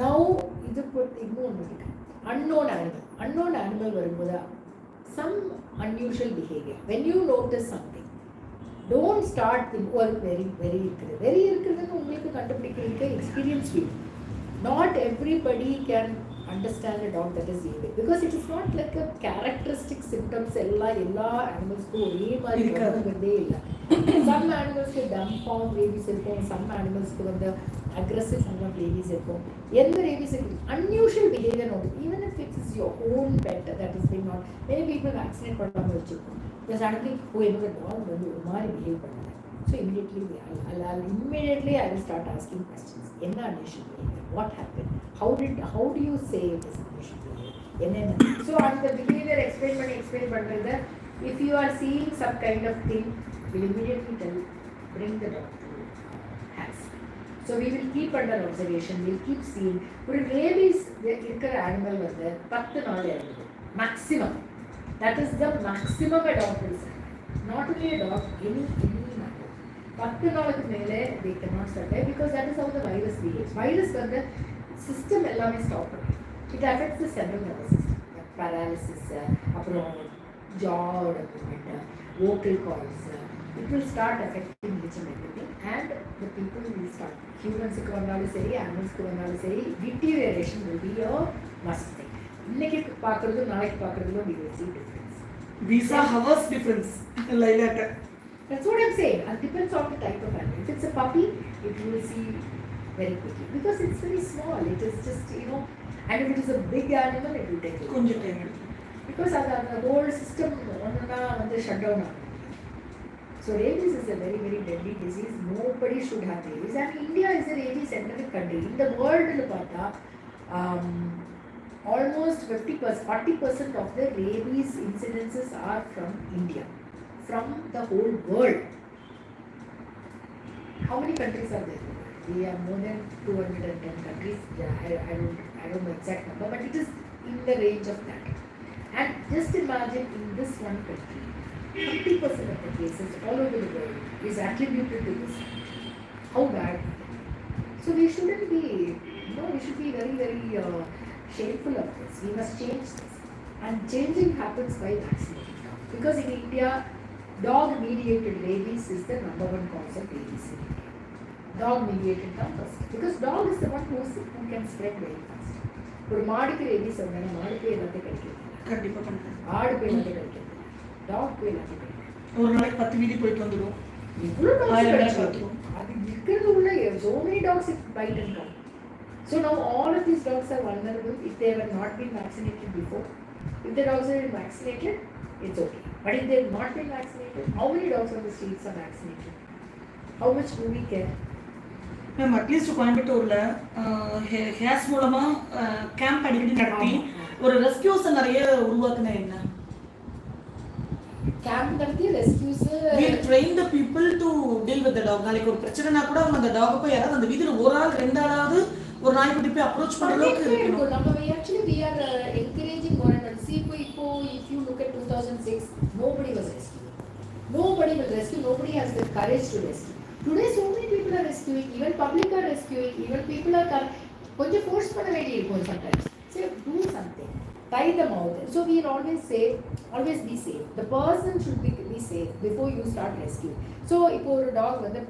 Now, இது unknown animal வரும்போது some unusual behavior. When you notice something, don't start with very இருக்குதுன்னு உங்களுக்கு கண்டுபிடிக்கிறதுக்கு experience வேணும். Not everybody can understand a dog that is evil because it is not like a characteristic symptoms எல்லா animalsக்கும் ஒரே மாதிரி இருக்குறதே இல்ல. Some animalsக்கு dumb form rabies இருக்கும், some animalsக்கு வந்து aggressive form of rabies இருக்கும். எந்த rabies unusual behavior note, even if it is your own pet that is being not, many people vaccinate பண்ணாம வச்சிருக்கோம். They suddenly என்னோட dog வந்து ஒரு மாதிரி behave பண்ணுது. So immediately I will start asking questions. என்ன unusual behavior? What happened? How do you say it is unusual behavior? So on the behavior explain பண்றது, if you are seeing some kind of thing, we will immediately tell, bring the dog to hands. So we will keep under observation, we will keep seeing. ஒரு rabies இருக்கிற animal வந்து 10 நாள் இருக்கு maximum. That is the maximum a dog will survive. Not only a dog, any animal. 10 நாளுக்கு மேலே they cannot survive because that is how the virus behaves. Virus வந்து system எல்லாமே stop பண்ணும். It affects the central nervous system. Paralysis, அப்புறம் jaw movement, vocal cords. It will start affecting each and everything and the people will start. Humans-க்கு வந்தாலும் சரி, animals-க்கு வந்தாலும் சரி, deterioration will be a must thing. இன்னைக்கு பார்க்கறதும் நாளைக்கு பார்க்கறதும் we will see difference. These are hours difference. Like that. That's what I'm saying. It depends on the type of animal. If it's a puppy, it will see very quickly because it's very small. It is just, and if it is a big animal, it will take a long time. Because the whole system shut down. So rabies is a very, very deadly disease. Nobody should have rabies. And India is a rabies-centric country. In the world, almost 40% of the rabies incidences are from India. From the whole world. How many countries are there? We have more than 210 countries. I don't know exact number, but it is in the range of that. And just imagine in this one country, 50% of the cases all over the world is attributed to this. How bad? So we shouldn't be, we should be very, very shameful of this. We must change this. And changing happens by vaccination. Because in India, dog-mediated rabies is the number one cause of rabies in India. Dog-mediated first. Because dog is the one who can spread very fast. ஒரு மாடுக்கு rabies வந்தாலும் மாடுக்கு எல்லாத்தையும் கடிக்கிறது, ஆடுக்கு எல்லாத்தையும் கடிக்கிறது, டாக்க்கு எல்லாத்தையும் கடிக்கிறது. ஒரு நாளைக்கு 10 வீதி போயிட்டு வந்துடும். இவ்வளோ டாக்ஸ் கிடைக்கும். அது இருக்கிறது உள்ள so many dogs it bite and come. So now all of these dogs are vulnerable if they have not been vaccinated before. If the dogs are vaccinated, it's okay. But if they have not been vaccinated, how many dogs on the streets are vaccinated? How much do we care? Ma'am at least கோயம்புத்தூரில் ஹேஸ் மூலமாக camp அடிக்கடி நடத்தி ஒரு ரெஸ்கியூஸை நிறைய உருவாக்குனா என்ன? கேம்ப் நடத்தி rescuers will train the people to deal with the dog. நாளைக்கு ஒரு பிரச்சனைனா கூட அவங்க அந்த டாகை போய் யாராவது அந்த வீதியில் ஒரு ஆள் 2 ஆளாவது ஒரு நாய்க்குட்டி போய் அப்ரோச் பண்ணுற அளவுக்கு இருக்கணும். நம்ம actually we are encouraging more and more. See இப்போ if you look at 2006, nobody was rescued. Nobody will rescue. Nobody has the courage to rescue. Today so many people are rescuing, even public are rescuing, even people are கொஞ்சம் force பண்ண வேண்டி இருக்கும் sometimes. So do something, tie them out. So we always say, always be safe. The person should be safe before you start rescue. So இப்போ ஒரு dog வந்து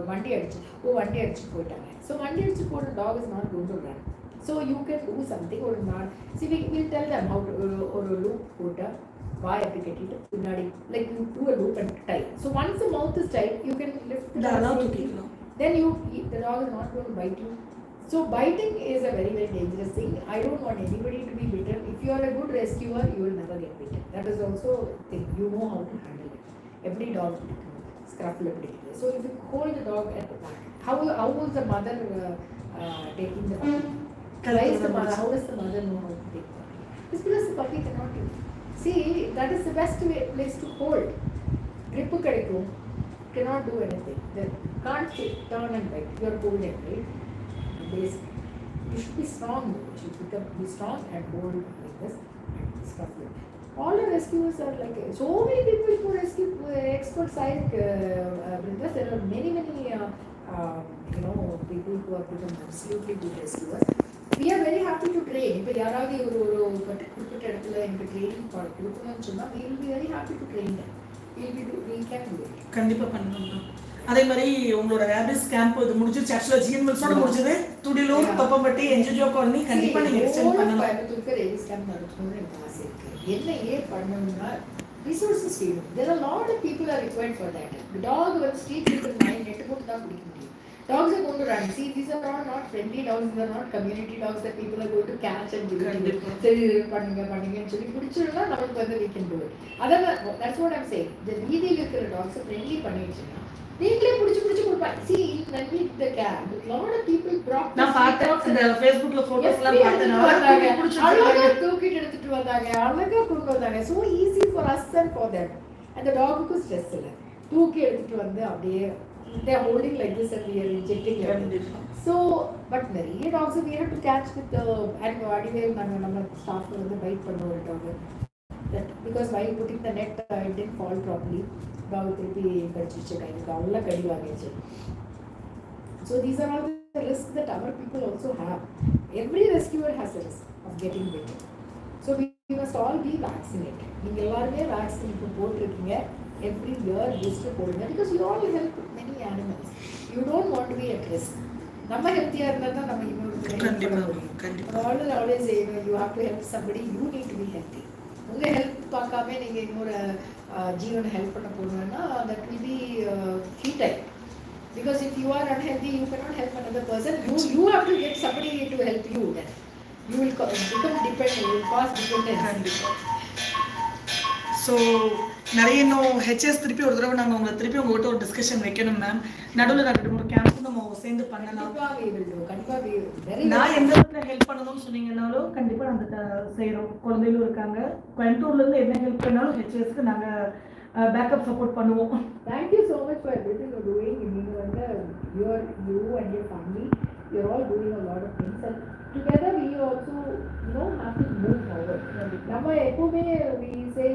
வண்டி அடிச்சு போயிட்டாங்க. So வண்டி அடிச்சு போற dog is not going to run. So you can do something or not. See we will tell them how to ஒரு loop போட்டா வாய் அப்படி கட்டிட்டு பின்னாடி like you do a loop and tie. So once the mouth is tight, you can lift the dog. Then the dog is not going to bite you. So biting is a very, very dangerous thing. I don't want anybody to be bitten. If you are a good rescuer, you will never get bitten. That is also a thing. You know how to handle it. Every dog scruffle particularly. So if you hold the dog at the back, how was the mother taking the puppy? How does the mother know how to take the puppy? It's because the puppy cannot do it. See, that is the best place to hold. Grip kadaikum, cannot do anything. They can't turn and bite. You are holding, right? Basically, you should be strong. You should be strong and hold like this and scruffle it. All the rescuers are like so many people who rescue experts like BRINDHA. There are many people who have become absolutely good rescuers. We are very happy to train. If you are குறிப்பிட்ட இடத்துல எனக்கு training கொடுக்கணும்னு சொன்னா we will be very happy to train them. We can do it. கண்டிப்பா பண்ணணும். அதே மாதிரி உங்களோட ரேபிஸ் கேம்ப் இது முடிஞ்சிருச்சு. ஆக்சுவலா ஜிஎன்எல்ஸோட முடிஞ்சது. துடிலூர் தொப்பம்பட்டி என்ஜிஓ காலனி கண்டிப்பா நீங்க எக்ஸ்டெண்ட் பண்ணணும். கோயம்புத்தூருக்கு ரேபிஸ் கேம்ப் நடத்தணும்னு எனக்கு ஆசை இருக்கு. என்ன ஏன் பண்ணணும்னா resources வேணும். There are a lot of people are required for that. The dog will street people mind net போட்டு தான் பிடிக்க முடியும். Dogs are going to run. See, these are all not friendly dogs. These are not community dogs that people are going to catch and give it. சரி பண்ணுங்கன்னு சொல்லி பிடிச்சிருந்தா நமக்கு வந்து we can do it. That's what I'm saying. The வீதியில் இருக்கிற dogs friendly பண்ணிடுச்சுன்னா நீங்களே பிடிச்சு கொடுப்பாங்க. See, when we did the camp, a lot of people brought நான் பார்த்தேன் இந்த Facebookல போட்டோஸ்லாம் பார்த்தேன். அழகா தூக்கிட்டு எடுத்துட்டு வந்தாங்க, அழகா கொண்டு வந்தாங்க. So easy for us and for them. And the dog க்கு stress இல்ல. தூக்கி எடுத்துட்டு வந்து அப்படியே they are holding like this and we are injecting them. So but நிறைய dogs we have to catch with the and Vadivel நம்ம staff வந்து byte பண்ண ஒரு dog that because while putting the net it didn't fall properly. dog திருப்பி கடிச்சிச்சு, கைக்கு அவ்வளோ கடி வாங்கிடுச்சு. So these are all the risks that our people also have. Every rescuer has a risk of getting bitten. So we must all be vaccinated. நீங்கள் எல்லாருமே vaccine இப்போ போட்டிருக்கீங்க. Every year booster போடுங்க because you all help many animals. You don't want to be at risk. நம்ம ஹெல்த்தியா இருந்தா தான் நம்ம இன்னொரு always say you have to help somebody. You need to be healthy. உங்க ஹெல்ப் பார்க்காம நீங்க இன்னொரு ஜீவனை ஹெல்ப் பண்ண போறீங்கன்னா that will be futile. Because if you are unhealthy, you cannot help another person. You have to get somebody to help you. Then you will become dependent. You will cause dependence. So நிறைய இன்னும் HS திருப்பி ஒரு தடவை நாங்கள் உங்களை திருப்பி உங்கள்கிட்ட ஒரு டிஸ்கஷன் வைக்கணும் மேம். நடுவில் 2-3 கேம்ப் நம்ம சேர்ந்து பண்ணலாம். நான் எந்த இடத்துல ஹெல்ப் பண்ணணும்னு சொன்னீங்கன்னாலும் கண்டிப்பாக நாங்கள் செய்கிறோம். குழந்தைகளும் இருக்காங்க. கோயம்புத்தூர்லேருந்து என்ன ஹெல்ப் பண்ணாலும் ஹெச்எஸ்க்கு நாங்கள் பேக்கப் சப்போர்ட் பண்ணுவோம். Thank you so much for everything you doing. நீங்கள் வந்து you and your family, you're all doing a lot of things and together we also have to move forward. நம்ம எப்பவுமே we say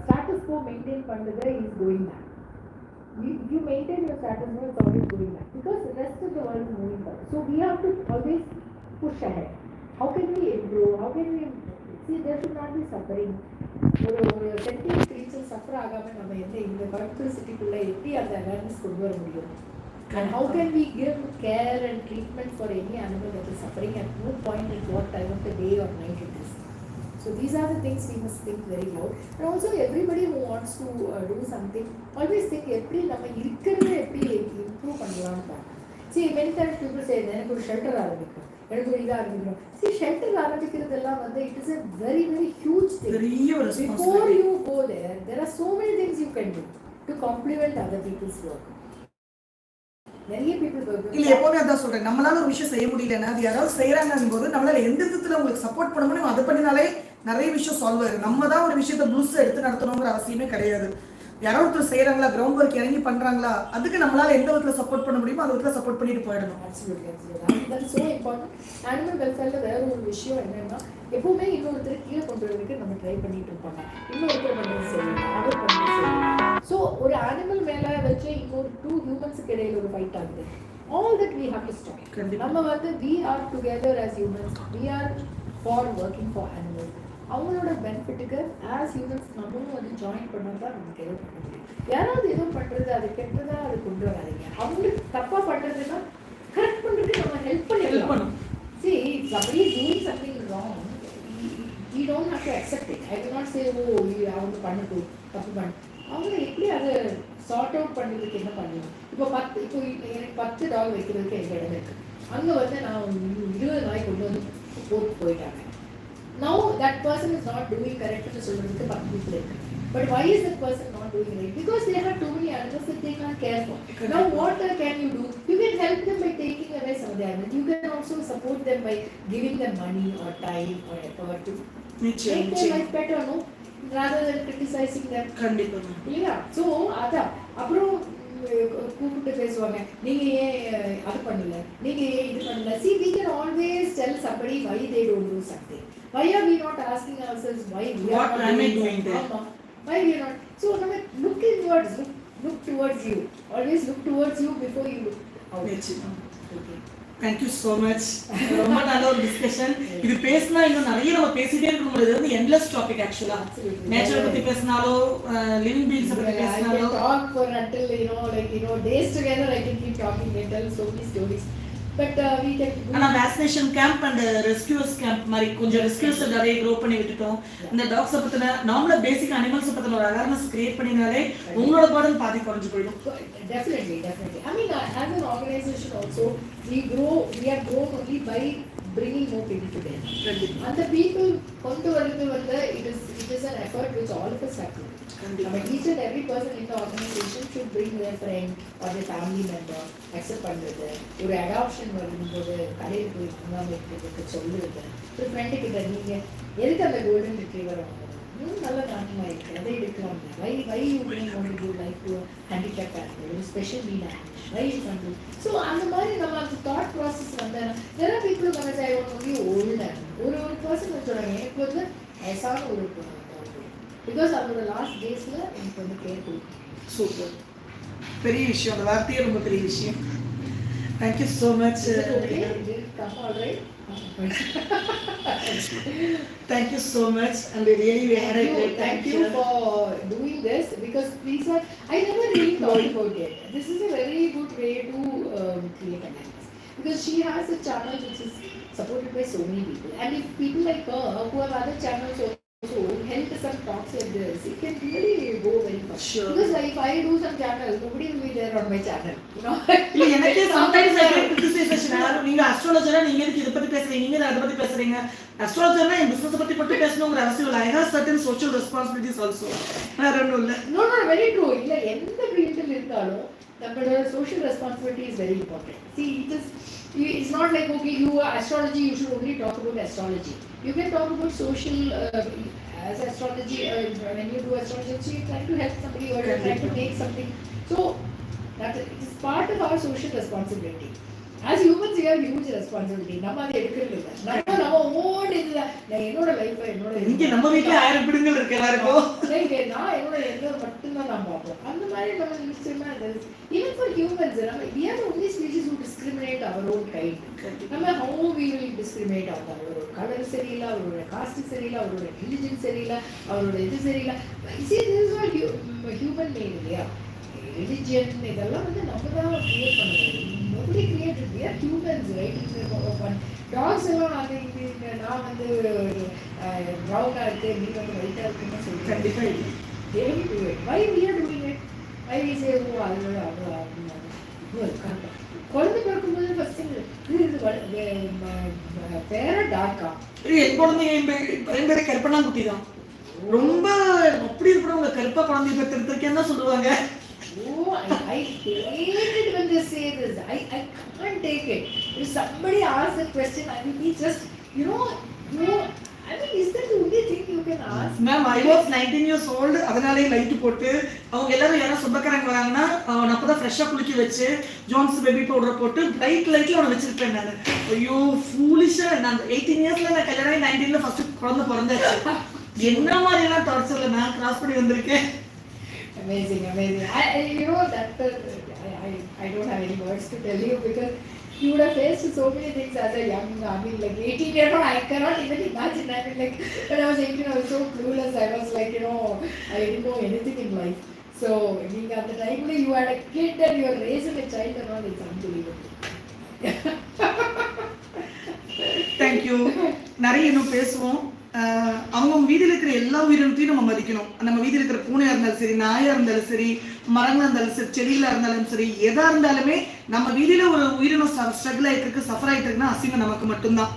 status quo maintain பண்றது is going back. If you maintain your status quo, it's always going back because the rest of the world is moving back. So we have to always push ahead. How can we improve? How can we see there should not be suffering. ஒரு sentient creature suffer ஆகாம நம்ம இந்த கோயம்புத்தூர் சிட்டிக்குள்ள எப்படி அந்த awareness கொண்டு வர முடியும்? And how can we give care and treatment for any animal that is suffering at no point at what time of the day or night it is? So So these are the things we must think very loud. And also everybody who wants to do something, always think எப்படி நம்ம இருக்கிறத எப்படி improve பண்ணலாம்னு பாருங்க. See, many times people say எனக்கு ஒரு shelter ஆரம்பிக்கணும், எனக்கு ஒரு இதாக ஆரம்பிக்கணும். See, ஷெல்டர் ஆரம்பிக்கிறதெல்லாம் வந்து it is a very very huge thing. Before you go there are so many things you can do to complement other people's work. நிறைய people இல்ல எப்பவுமே அதான் சொல்றேன், நம்மளால ஒரு விஷயம் செய்ய முடியலன்னா அது யாராவது செய்யறாங்கன்னு போது நம்மளால எந்த விதத்துல உங்களுக்கு சப்போர்ட் பண்ண முடியும் அதை பண்ணினாலே நிறைய விஷயம் சால்வ் ஆயிடும். நம்ம தான் ஒரு விஷயத்தை புதுசா எடுத்து நடத்தணுங்கிற அவசியமே கிடையாது. யாராவது ஒருத்தர் செய்யறாங்களா, கிரவுண்ட் ஒர்க் இறங்கி பண்றாங்களா, அதுக்கு நம்மளால எந்த விதத்துல சப்போர்ட் பண்ண முடியுமோ அந்த விதத்துல சப்போர்ட் பண்ணிட்டு போயிடணும். That is so important. Animal welfare வேற ஒரு விஷயம் என்னன்னா, எப்பவுமே இன்னொருத்தர் கீழே கொண்டு வரதுக்கு நம்ம ட்ரை பண்ணிட்டு இருப்பாங்க. இன்னொருத்தர் பண்றது சரி, அவர் பண்றது சரி. ஸோ ஒரு அனிமல் மேல வச்சு இன்னொரு 2 ஹியூமன்ஸுக்கு இடையில ஒரு ஃபைட் ஆகுது. All that we have to stop. நம்ம வந்து we are together as humans. We are for working for animals. அவங்களோட பெனிஃபிட்டுக்கு ஆஸ் ஹியூமன்ஸ் நம்மளும் வந்து ஜாயின் பண்ணால் தான் நமக்கு எதுவும் பண்ண முடியும். யாராவது எதுவும் பண்ணுறது அது கெட்டதாக அது கொண்டு வராதிங்க. அவங்களுக்கு தப்பாக பண்ணுறதுன்னா கரெக்ட் பண்ணுறதுக்கு நம்ம ஹெல்ப் பண்ணிடலாம். See, if somebody is doing something wrong, we don't have to accept it. I do not say, oh, அவங்க பண்ணட்டும், தப்பு பண்ண. அவங்க எப்படி அதை சார்ட் அவுட் பண்ணுறதுக்கு என்ன பண்ணணும்? இப்போ எனக்கு 10 டாக் வைக்கிறதுக்கு எங்கள் இடம் இருக்குது. அங்கே வந்து நான் 20 நாய் கொண்டு வந்து போயிட்டாங்க. Now that person is not doing correct to சொல்றதுக்கு 10 people இருக்கு. But why is that person not doing right? Because they have too many animals that they can't care for. Now what can you do? You can help them by taking away some of the animals. You can also support them by giving them money or time or effort to make their life better, no? Rather than criticizing them. கண்டிப்பா. இல்லையா? So அதான் அப்புறம் கூப்பிட்டு பேசுவாங்க, நீங்க ஏன் அது பண்ணல, நீங்க ஏன் இது பண்ணல. See, we can always tell somebody why they don't do something. Why are we not asking ourselves why we are not doing that? Why we are not? So look inwards, look towards you. Always look towards you before you look out. Okay. Thank you so much. ரொம்ப நல்ல ஒரு discussion. இது பேசினா இன்னும் நிறைய நம்ம பேசிட்டே இருக்க முடியாது. இது வந்து endless topic actually. நேச்சர் பத்தி பேசினாலோ, லிவிங் பீயிங்ஸ் பத்தி பேசினாலோ, talk for until days together. I can keep talking and tell so many stories. But we can ஆனா vaccination camp and rescues camp மாதிரி கொஞ்சம் ரெஸ்கியூஸ் நிறைய க்ரோ பண்ணி விட்டுட்டோம். இந்த டாக்ஸ் பத்தின நார்மலா பேசிக் அனிமல்ஸ் பத்தின ஒரு அவேர்னஸ் கிரியேட் பண்ணினாலே உங்களோட பர்டன் பாதி குறைஞ்சு போயிடும். Definitely. I mean, as an organization also, we have grown only by bringing more people together. And the people கொண்டு வரது வந்து it is an effort which all of us have to do. Each and every person in the organization should bring their friend or their family member, accept பண்றது. ஒரு adoption வரும்போது கடையில் போய் முகாமைக்கு சொல்லுறது. ஒரு ஃப்ரெண்டு கிட்ட நீங்க எதுக்கு அந்த கோல்டன் ரிட்ரீவர் வாங்கணும், நல்ல நாட்டமாக இருக்குது, அதை எடுக்கலாம். Why you want to do like to handicap animal, ஒரு special need animal, why you can't do. So அந்த மாதிரி நம்ம அந்த தாட் ப்ராசஸ் வந்து there are people who say I want only old animal. ஒரு பர்சன் சொல்கிறாங்க எனக்கு வந்து வயசான ஒரு பிகாஸ் அவரோட லாஸ்ட் டேஸ்ல எனக்கு வந்து கேர் கொடுக்கும். சூப்பர், பெரிய விஷயம், அந்த வார்த்தையே ரொம்ப பெரிய விஷயம். Thank you so much. Come all right. Thank you so much, and we had a great time. Thank you for doing this, because these are, I never really thought about it. This is a very good way to create awareness, because she has a channel which is supported by so many people, and if people like her who have other channels also help some talks like this, it can really go very far. Sure. Because if I do some channel, nobody will be there on my channel, you know. எனக்கு sometimes I get criticization. நீங்க அஸ்ட்ராலஜரா, நீங்க எதுக்கு இத பத்தி பேசுறீங்க, நீங்க அத பத்தி பேசுறீங்க. அஸ்ட்ராலஜர்னா இந்த பிசினஸ் பத்தி மட்டும் பேசணும்ங்கற அவசியம் இல்ல. I have certain social responsibilities also. வேற ஒண்ணும் இல்ல. No, very true. இல்ல எந்த ஃபீல்ட்ல இருந்தாலும் நம்மளோட social responsibility is very important. See, it's not like, okay, you are astrology, you should only talk about astrology. You can talk about social as astrology. When you do astrology, you try to help somebody or you try to make something. So that is part of our social responsibility. As humans, we have huge responsibility. நம்ம அதை எடுக்கிறது இல்லை. நம்ம own இதுல என்னோட life இங்க நம்ம வீட்ல 1000 பிடுங்கள் இருக்கு எல்லாருக்கும். நான் என்னோட எண்ணம் மட்டும்தான் நான் பார்ப்போம். அந்த மாதிரி நம்ம நிச்சயமா even for humans, we are the only species who discriminate our own kind. நம்ம how we will discriminate அவரோட கலர் சரியில்லை, அவரோட காஸ்ட் சரியில்லை, அவரோட ரிலிஜன் சரியில்லை, அவரோட இது சரியில்லை. See, this is all human made, இல்லையா? ரிலிஜன் இதெல்லாம் வந்து நம்ம தான் கிரியேட் பண்ண முடியும். Nobody created. We are humans, right? Dogs எல்லாம் அது நான் வந்து ப்ரௌனா இருக்கு, நீ வந்து ஒயிட்டா இருக்குன்னு சொல்லிட்டு கண்டிப்பா இல்லை. they will do it. Why we are doing it? Why we say oh அதோட அவ்வளோ அப்படின்னு குழந்தை பிறக்கும்போது ஃபர்ஸ்ட் இது பேர டார்க்கா என் குழந்தை என் பேரை கருப்பண்ணாங்குட்டி தான். ரொம்ப அப்படி இருக்கிறவங்க கருப்பா குழந்தை பெற்றிருக்கேன்னு தான் சொல்லுவாங்க. Oh, I hate it when they say this. I can't take it. If somebody asks a question, I will be just, you know, I mean, is that the only thing you can ask? Ma'am, I was 19 years old. அதனாலே light போட்டு அவங்க எல்லாரும் யாரா சொந்தக்காரங்க வராங்கன்னா நான் அப்பதான் ஃப்ரெஷ்ஷா குளிக்க வச்சு ஜான்ஸ் பேபி பவுடர் போட்டு லைட்ல அவனை வச்சிருப்பேன் நான். ஐயோ ஃபூலிஷா நான் 18 இயர்ஸ்ல நான் கல்யாணம் ஆகி 19ல ஃபர்ஸ்ட் குழந்தை பிறந்தாச்சு. என்ன மாதிரி எல்லாம் டார்ச்சர்ல நான் கிராஸ் பண்ணி வந்திருக்கேன். Amazing. You know that I don't have any words to tell you because you would have faced so many things as a young, I mean like 18-year-old, I cannot even imagine. I mean like when I was 18, I was so clueless. I was like, you know, I didn't know anything in life. So being at the time you had a kid and you are raising a child and all, it's unbelievable. Thank you. நிறைய இன்னும் பேசுவோம். அவங்க வீதியில் இருக்கிற எல்லா உயிரினத்தையும் நம்ம மதிக்கணும். நம்ம வீதியில் இருக்கிற பூனையா இருந்தாலும் சரி, நாயா இருந்தாலும் சரி, மரங்களா இருந்தாலும் சரி, செடியில இருந்தாலும் சரி, எதா இருந்தாலுமே நம்ம வீதியில ஒரு உயிரினம் ஸ்ட்ரகிள் ஆயிட்டு இருக்கு, சஃபர் ஆயிட்டு இருக்குன்னா அசிங்கம் நமக்கு மட்டும்தான்.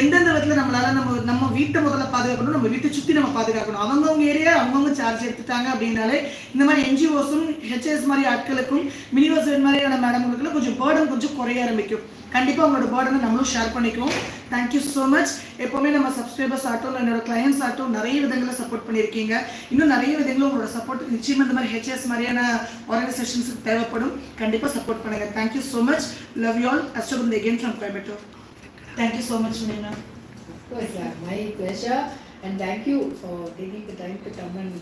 எந்தெந்த விதத்துல நம்மளால நம்ம வீட்டை முதல்ல பாதுகாக்கணும், நம்ம வீட்டை சுத்தி நம்ம பாதுகாக்கணும். அவங்கவுங்க ஏரியா அவங்கவுங்க சார்ஜ் எடுத்துட்டாங்க அப்படின்னாலே இந்த மாதிரி என்ஜிஓஸும் ஹெச்எஸ் மாதிரி ஆட்களுக்கும் மினிவர்ஸ் மாதிரியான மேடம்களுக்குள்ள கொஞ்சம் பேர்டன் கொஞ்சம் குறைய ஆரம்பிக்கும். கண்டிப்பாக உங்களோட பேர்டனை நம்மளும் ஷேர் பண்ணிக்குவோம். Thank you so much. எப்போவுமே நம்ம சப்ஸ்கிரைபர்ஸ் ஆகட்டும், என்னோட கிளையன்ஸ் ஆகட்டும் நிறைய விதங்களில் சப்போர்ட் பண்ணியிருக்கீங்க. இன்னும் நிறைய விதங்களும் உங்களோட சப்போர்ட் நிச்சயமாக இந்த மாதிரி ஹெச்எஸ் மாதிரியான ஆர்கனைசேஷன்ஸுக்கு தேவைப்படும். கண்டிப்பாக சப்போர்ட் பண்ணுங்கள். Thank you so much. Love you all. ASTRO again from Coimbatore. Thank you so much, Nina. Of course, my pleasure, and thank you for taking the time to come and